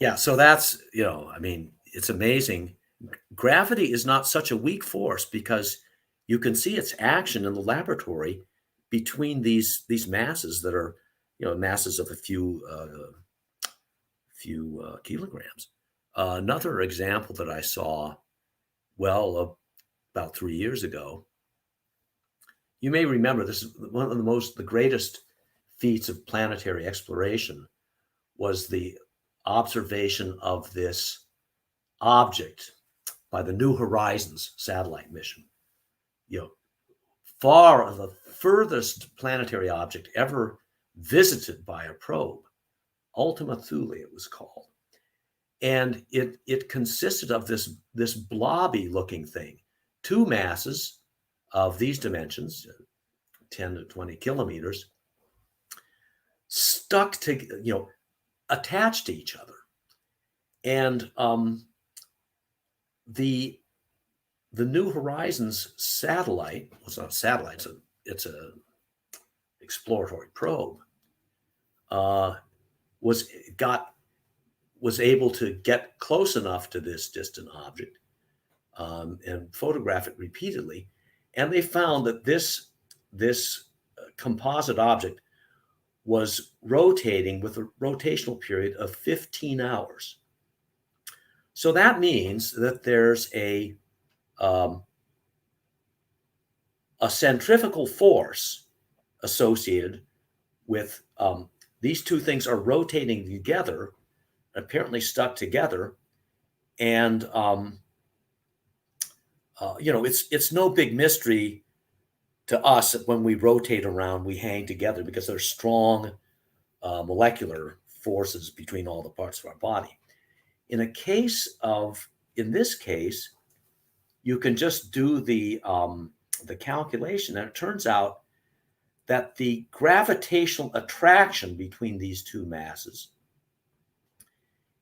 Yeah, so that's, I mean, it's amazing. Gravity is not such a weak force because you can see its action in the laboratory between these masses that are, masses of a few kilograms. Another example that I saw, about 3 years ago, you may remember this is one of the greatest feats of planetary exploration was the observation of this object by the New Horizons satellite mission. Far the furthest planetary object ever visited by a probe, Ultima Thule it was called. And it consisted of this blobby looking thing, two masses of these dimensions, 10 to 20 kilometers, stuck to, attached to each other. And the New Horizons satellite, well, it's not a satellite, it's a exploratory probe, was able to get close enough to this distant object and photograph it repeatedly, and they found that this composite object was rotating with a rotational period of 15 hours. So that means that there's a centrifugal force associated with these two things are rotating together, apparently stuck together, and it's no big mystery to us that when we rotate around, we hang together because there's strong molecular forces between all the parts of our body. In this case, you can just do the calculation, and it turns out that the gravitational attraction between these two masses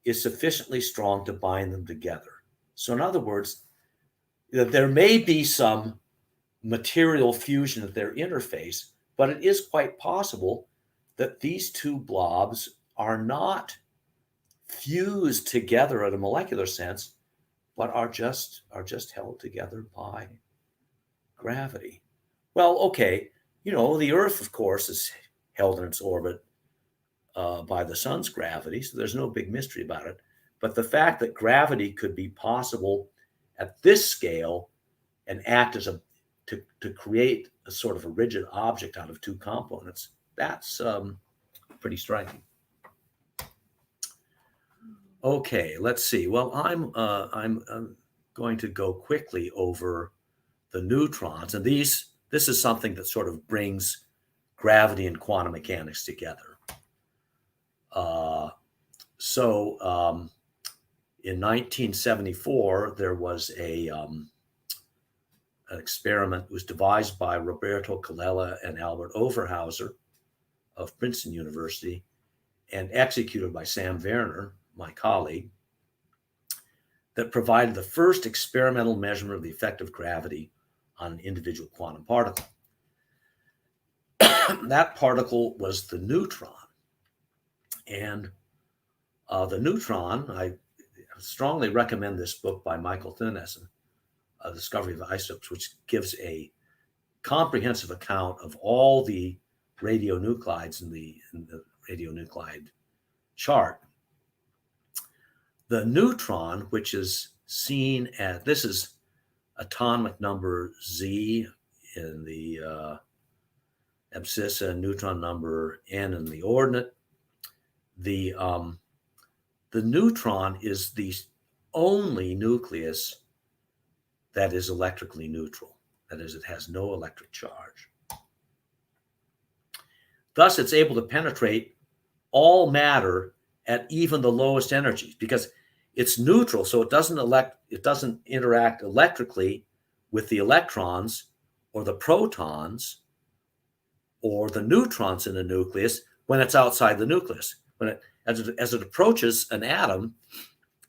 is sufficiently strong to bind them together. So in other words, there may be some material fusion at their interface, but it is quite possible that these two blobs are not fused together at a molecular sense, but are just held together by gravity. Well, okay, the Earth, of course, is held in its orbit by the sun's gravity, so there's no big mystery about it. But the fact that gravity could be possible at this scale and act as to create a sort of a rigid object out of two components, that's pretty striking. Okay, let's see. Well, I'm going to go quickly over the neutrons, and this is something that sort of brings gravity and quantum mechanics together. In 1974, there was an experiment. It was devised by Roberto Colella and Albert Overhauser of Princeton University and executed by Sam Werner, my colleague, that provided the first experimental measurement of the effect of gravity on an individual quantum particle. That particle was the neutron. And the neutron, I strongly recommend this book by Michael Thinnesen, A Discovery of Isotopes, which gives a comprehensive account of all the radionuclides in the radionuclide chart. The neutron, which is seen at, this is atomic number Z in the abscissa, and neutron number N in the ordinate. The neutron is the only nucleus that is electrically neutral. That is, it has no electric charge. Thus, it's able to penetrate all matter at even the lowest energies because it's neutral, so it doesn't interact electrically with the electrons or the protons or the neutrons in the nucleus when it's outside the nucleus. As it approaches an atom,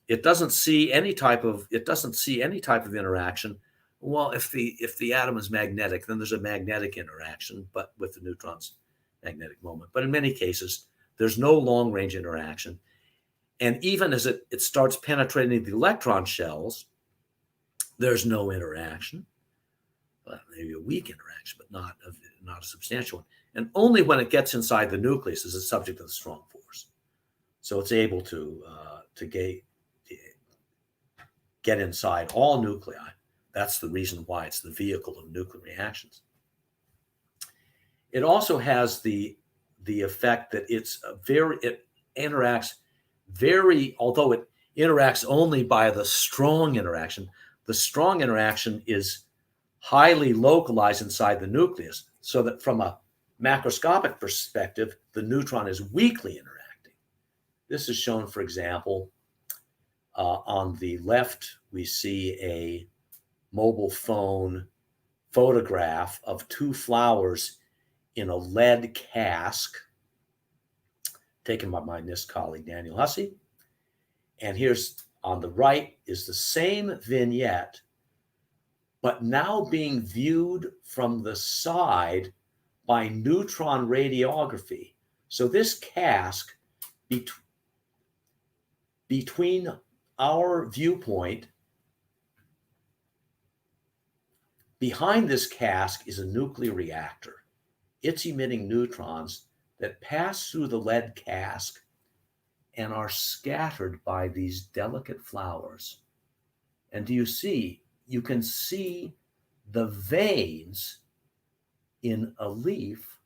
it doesn't see any type of interaction. Well, if the atom is magnetic, then there's a magnetic interaction, but with the neutron's magnetic moment. But in many cases, there's no long-range interaction. And even as it starts penetrating the electron shells, there's no interaction. Well, maybe a weak interaction, but not a substantial one. And only when it gets inside the nucleus is it subject to the strong force. So it's able to get inside all nuclei. That's the reason why it's the vehicle of nuclear reactions. It also has the effect that it interacts although it interacts only by the strong interaction is highly localized inside the nucleus, so that from a macroscopic perspective, the neutron is weakly interacting. This is shown, for example, on the left, we see a mobile phone photograph of two flowers in a lead cask taken by my NIST colleague, Daniel Hussey. And here's on the right is the same vignette, but now being viewed from the side by neutron radiography. So this cask, between our viewpoint, behind this cask is a nuclear reactor. It's emitting neutrons that pass through the lead cask and are scattered by these delicate flowers. And do you see? You can see the veins in a leaf.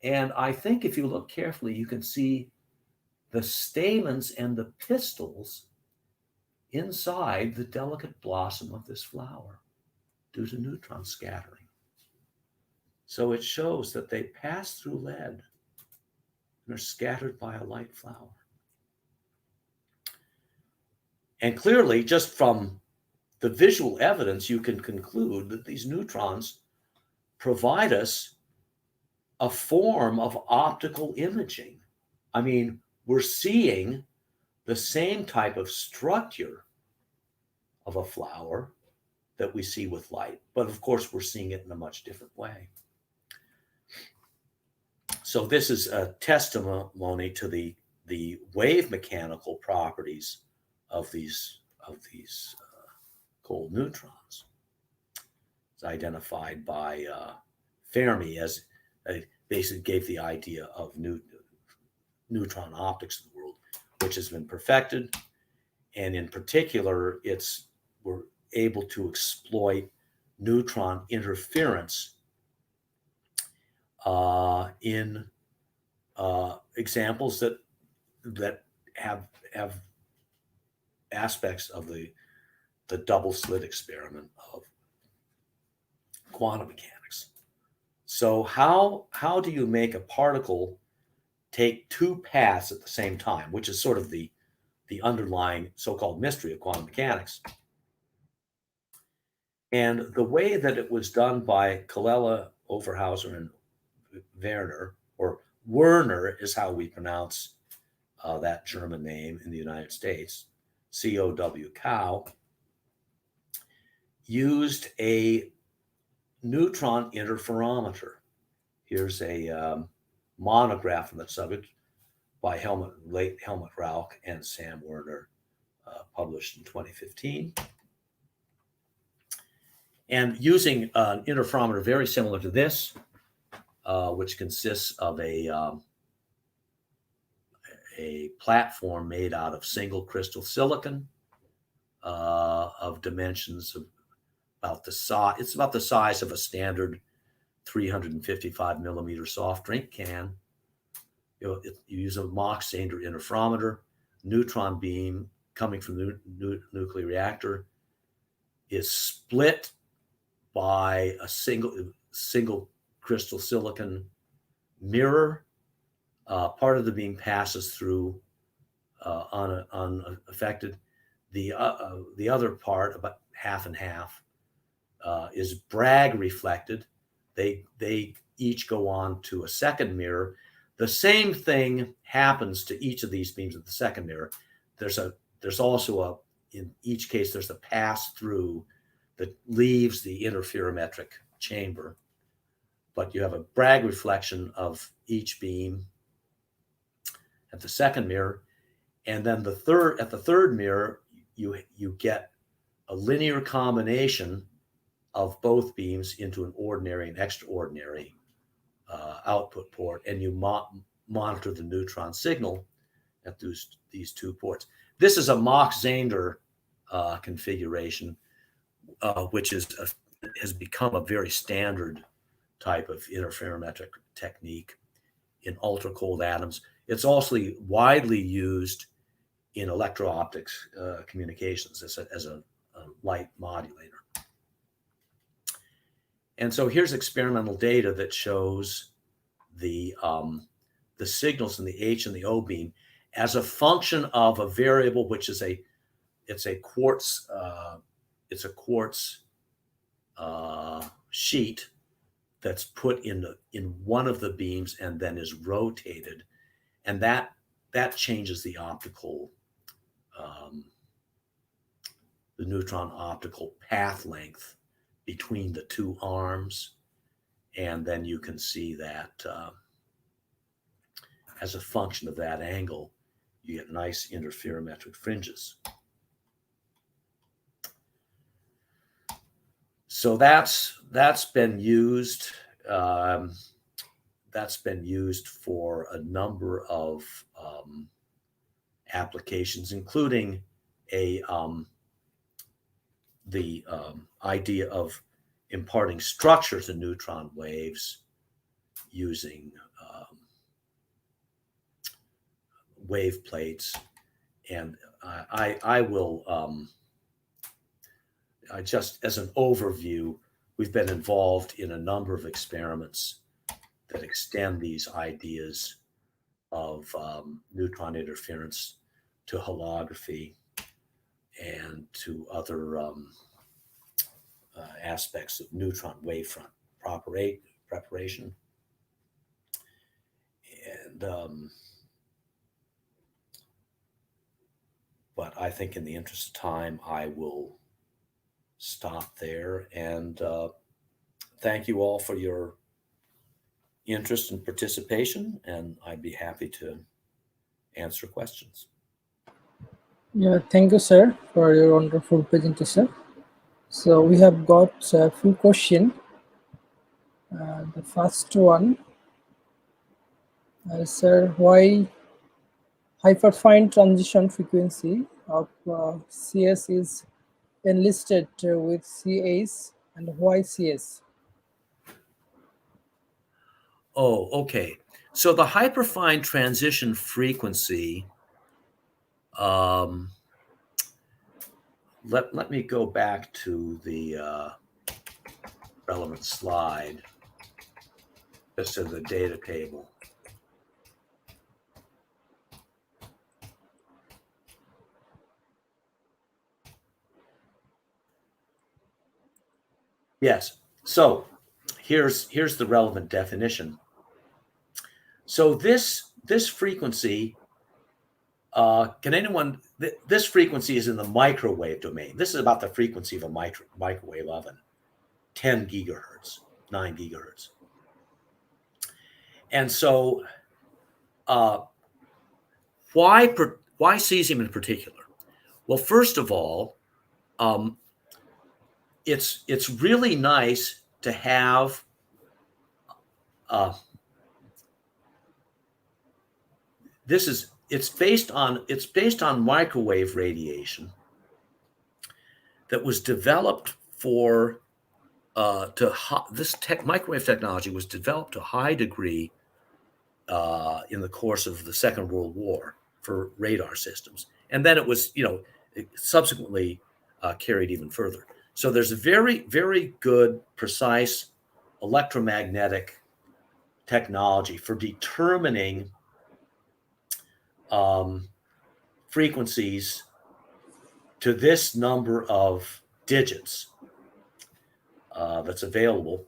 And I think if you look carefully, you can see the stamens and the pistils inside the delicate blossom of this flower due to neutron scattering. So it shows that they pass through lead and are scattered by a light flower. And clearly, just from the visual evidence, you can conclude that these neutrons provide us a form of optical imaging. I mean, we're seeing the same type of structure of a flower that we see with light, but of course, we're seeing it in a much different way. So this is a testimony to the wave mechanical properties of these cold neutrons. It's identified by Fermi as basically gave the idea of neutron optics in the world, which has been perfected, and in particular, we're able to exploit neutron interference in examples that have aspects of the double slit experiment of quantum mechanics. So how do you make a particle take two paths at the same time, which is sort of the underlying so-called mystery of quantum mechanics? And the way that it was done by Colella, Overhauser, and Werner, or Werner is how we pronounce that German name in the United States, C-O-W, cow, used a neutron interferometer. Here's a monograph on the subject by late Helmut Rauch and Sam Werner, published in 2015. And using an interferometer very similar to this, which consists of a platform made out of single crystal silicon of dimensions of about the size. It's about the size of a standard 355 millimeter soft drink can. You use a Mach-Zander interferometer. Neutron beam coming from the nuclear reactor is split by a single crystal silicon mirror. Part of the beam passes through unaffected. The other part, about half and half, is Bragg reflected. They each go on to a second mirror. The same thing happens to each of these beams at the second mirror. There's also in each case, there's a pass through that leaves the interferometric chamber. But you have a Bragg reflection of each beam at the second mirror. And then at the third mirror, you get a linear combination of both beams into an ordinary and extraordinary output port, and you monitor the neutron signal at these two ports. This is a Mach-Zehnder configuration, which has become a very standard type of interferometric technique in ultra-cold atoms. It's also widely used in electro-optics communications as a light modulator. And so here's experimental data that shows the signals in the H and the O beam as a function of a variable, which is a quartz sheet that's put in one of the beams and then is rotated, and that changes the optical the neutron optical path length between the two arms, and then you can see that as a function of that angle, you get nice interferometric fringes. So that's been used. That's been used for a number of applications, including the idea of imparting structure to neutron waves using wave plates. And I will just as an overview, we've been involved in a number of experiments that extend these ideas of neutron interference to holography and to other aspects of neutron wavefront preparation. And but I think in the interest of time, I will stop there, and thank you all for your interest and participation, and I'd be happy to answer questions. Yeah, thank you, sir, for your wonderful presentation. So we have got a few questions. The first one, sir, why hyperfine transition frequency of CS is enlisted with CAs, and why CS? Oh, okay. So the hyperfine transition frequency, let me go back to the relevant slide, just to the data table. Yes. So here's the relevant definition. So this frequency, this frequency is in the microwave domain. This is about the frequency of a microwave oven, 10 gigahertz, 9 gigahertz. And so why cesium in particular? Well, first of all, it's really nice to have it's based on microwave radiation that was developed for microwave technology was developed to a high degree in the course of the Second World War for radar systems, and then it was subsequently carried even further. So there's a very, very good, precise electromagnetic technology for determining frequencies to this number of digits that's available.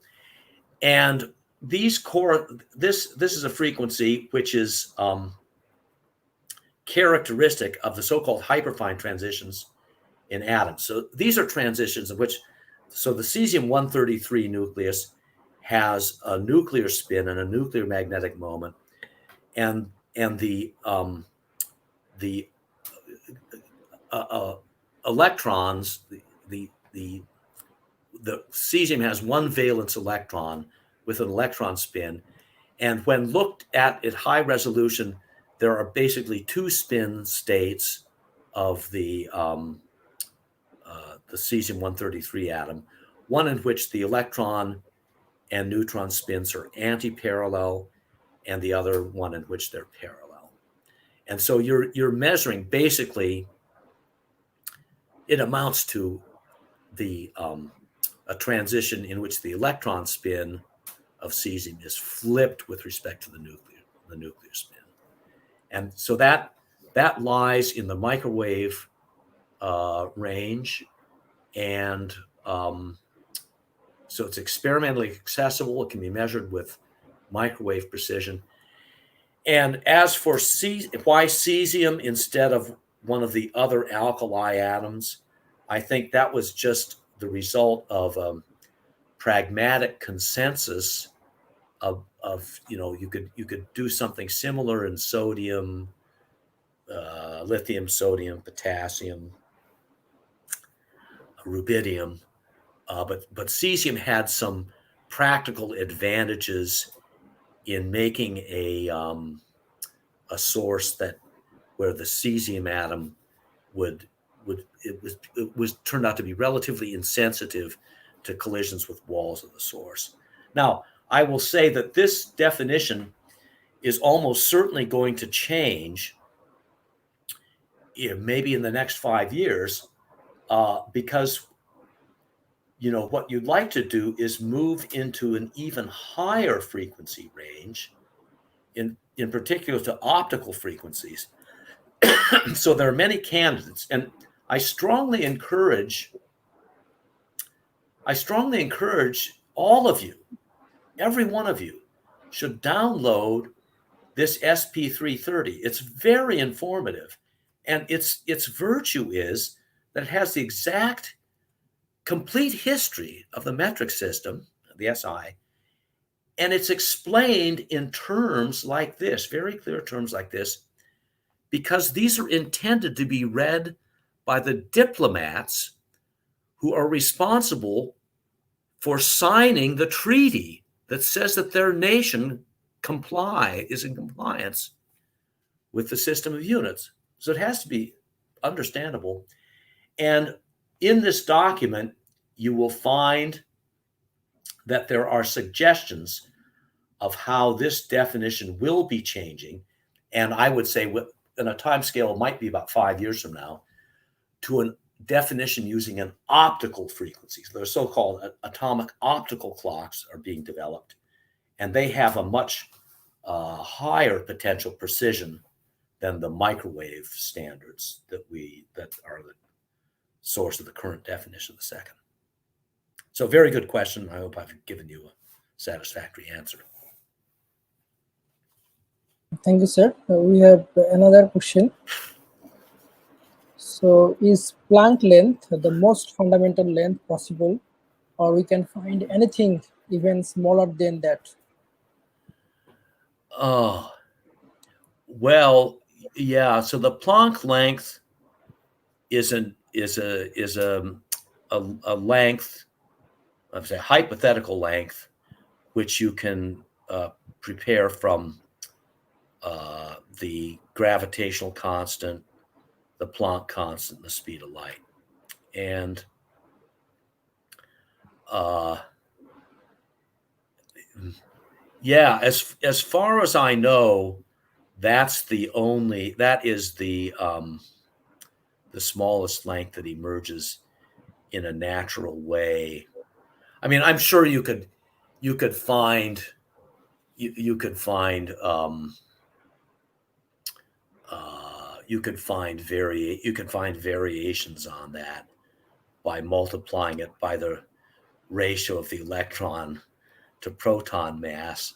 And this is a frequency which is characteristic of the so-called hyperfine transitions in atoms. So these are transitions in which, so the cesium-133 nucleus has a nuclear spin and a nuclear magnetic moment, and the electrons, the cesium has one valence electron with an electron spin, and when looked at high resolution, there are basically two spin states of the cesium-133 atom, one in which the electron and neutron spins are anti-parallel, and the other one in which they're parallel. And so you're measuring, basically, it amounts to a transition in which the electron spin of cesium is flipped with respect to the nuclear spin. And so that lies in the microwave range, and so it's experimentally accessible. It can be measured with microwave precision. And as for why cesium instead of one of the other alkali atoms, I think that was just the result of pragmatic consensus of you could do something similar in sodium, lithium, sodium, potassium, rubidium, but cesium had some practical advantages in making a source where the cesium atom turned out to be relatively insensitive to collisions with walls of the source. Now, I will say that this definition is almost certainly going to change, maybe in the next 5 years, because what you'd like to do is move into an even higher frequency range, in particular to optical frequencies. So there are many candidates, and I strongly encourage all of you, every one of you, should download this SP330. It's very informative, and its virtue is that it has the exact complete history of the metric system, the SI, and it's explained in terms like this, very clear terms like this, because these are intended to be read by the diplomats who are responsible for signing the treaty that says that their nation is in compliance with the system of units. So it has to be understandable. And in this document, you will find that there are suggestions of how this definition will be changing. And I would say in a time scale, it might be about 5 years from now, to a definition using an optical frequency. So they're so-called atomic optical clocks are being developed, and they have a much higher potential precision than the microwave standards that are the source of the current definition of the second. So very good question. I hope I've given you a satisfactory answer. Thank you, sir. We have another question. So is Planck length the most fundamental length possible, or we can find anything even smaller than that? Well, yeah. So the Planck length is a length, I say hypothetical length, which you can prepare from the gravitational constant, the Planck constant, and the speed of light. And yeah, as far as I know, that is the smallest length that emerges in a natural way. I mean, I'm sure you could find variations on that by multiplying it by the ratio of the electron to proton mass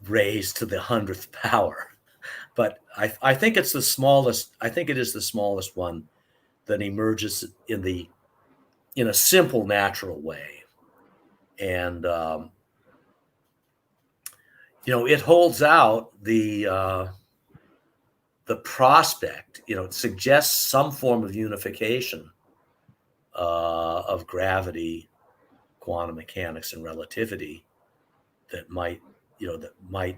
raised to the 100th power. But I think it's the smallest. I think it is the smallest one that emerges in a simple natural way, and it holds out the the prospect, it suggests some form of unification of gravity, quantum mechanics, and relativity that might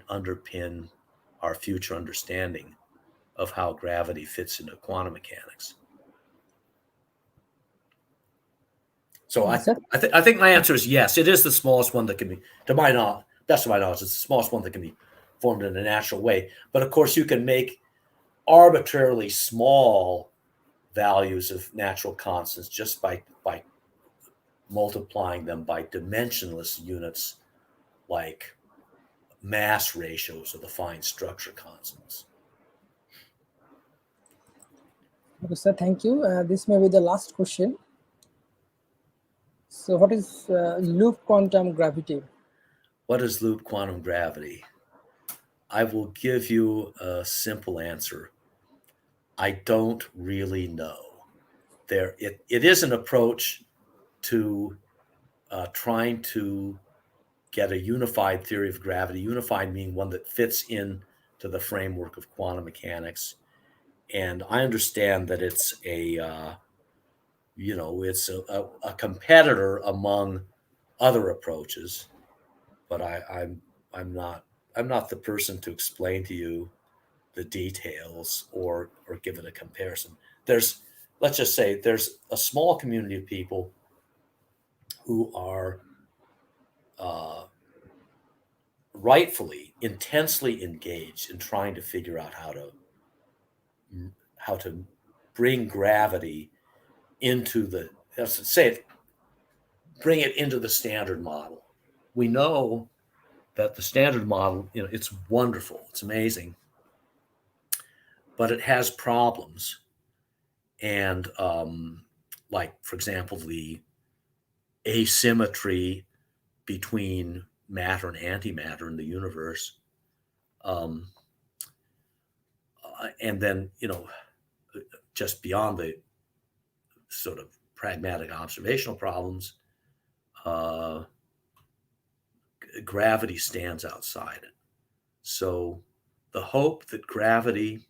underpin our future understanding of how gravity fits into quantum mechanics. So I think my answer is yes. It is the smallest one that can be, to my knowledge, best of my knowledge, it's the smallest one that can be formed in a natural way. But of course, you can make arbitrarily small values of natural constants just by multiplying them by dimensionless units like mass ratios or the fine structure constants. Okay, sir, thank you. This may be the last question. So what is loop quantum gravity? What is loop quantum gravity? I will give you a simple answer. I don't really know. It is an approach to trying to get a unified theory of gravity, unified meaning one that fits into the framework of quantum mechanics. And I understand that it's it's a competitor among other approaches, but I'm not the person to explain to you the details or give it a comparison. Let's just say there's a small community of people who are rightfully intensely engaged in trying to figure out how to bring gravity into bring it into the standard model. We know that the standard model, it's wonderful, it's amazing, but it has problems. And like, for example, the asymmetry between matter and antimatter in the universe. And then, just beyond the sort of pragmatic observational problems, gravity stands outside it. So the hope that gravity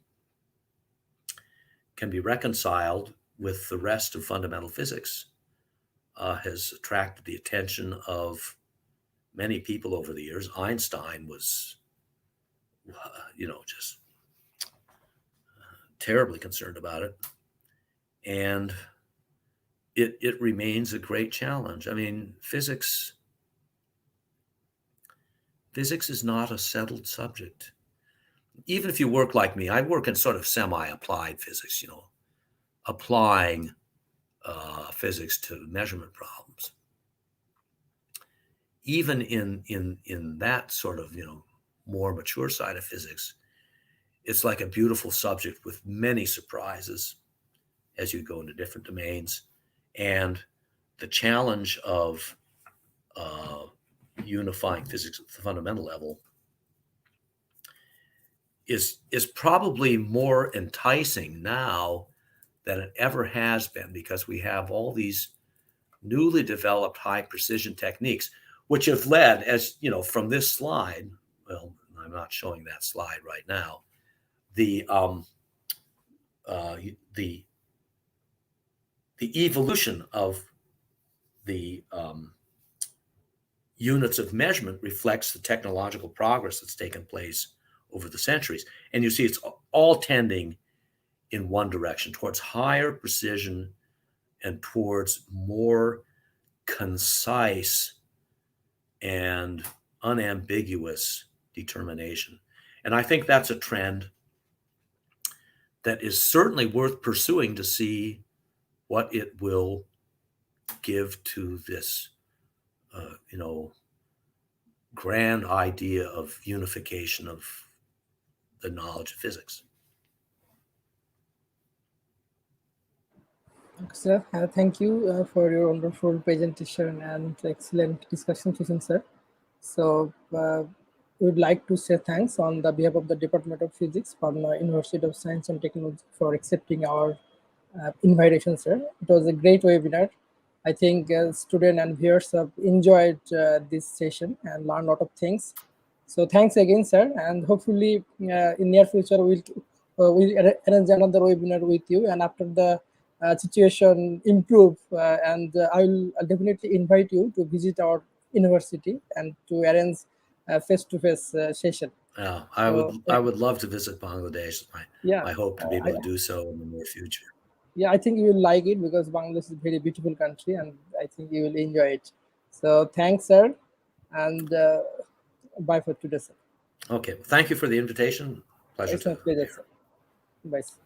can be reconciled with the rest of fundamental physics has attracted the attention of many people over the years. Einstein was, just terribly concerned about it. And it remains a great challenge. I mean, physics is not a settled subject. Even if you work like me, I work in sort of semi-applied physics, applying physics to measurement problems. Even in that sort of, more mature side of physics, it's like a beautiful subject with many surprises as you go into different domains. And the challenge of unifying physics at the fundamental level is probably more enticing now than it ever has been, because we have all these newly developed high precision techniques, which have led, as from this slide, well, I'm not showing that slide right now, the evolution of the units of measurement reflects the technological progress that's taken place over the centuries. And you see it's all tending in one direction, towards higher precision and towards more concise and unambiguous determination. And I think that's a trend that is certainly worth pursuing to see what it will give to this, grand idea of unification of the knowledge of physics. Okay, sir. Thank you for your wonderful presentation and excellent discussion session, sir. So we would like to say thanks on the behalf of the Department of Physics, Pabna University of Science and Technology, for accepting our invitation, sir. It was a great webinar. I think students and viewers have enjoyed this session and learned a lot of things. So thanks again, sir. And hopefully in near future, we'll we'll arrange another webinar with you, and after the situation improve, and I'll definitely invite you to visit our university and to arrange a face-to-face session. Yeah, So I would love to visit Bangladesh. yeah, I hope to be I, able to do so in the near future. yeah, I think you will like it because Bangladesh is a very beautiful country, and I think you will enjoy it. So thanks, sir, and bye for today, sir. Okay, thank you for the invitation. Pleasure It's my to pleasure, be here. sir. Bye, sir.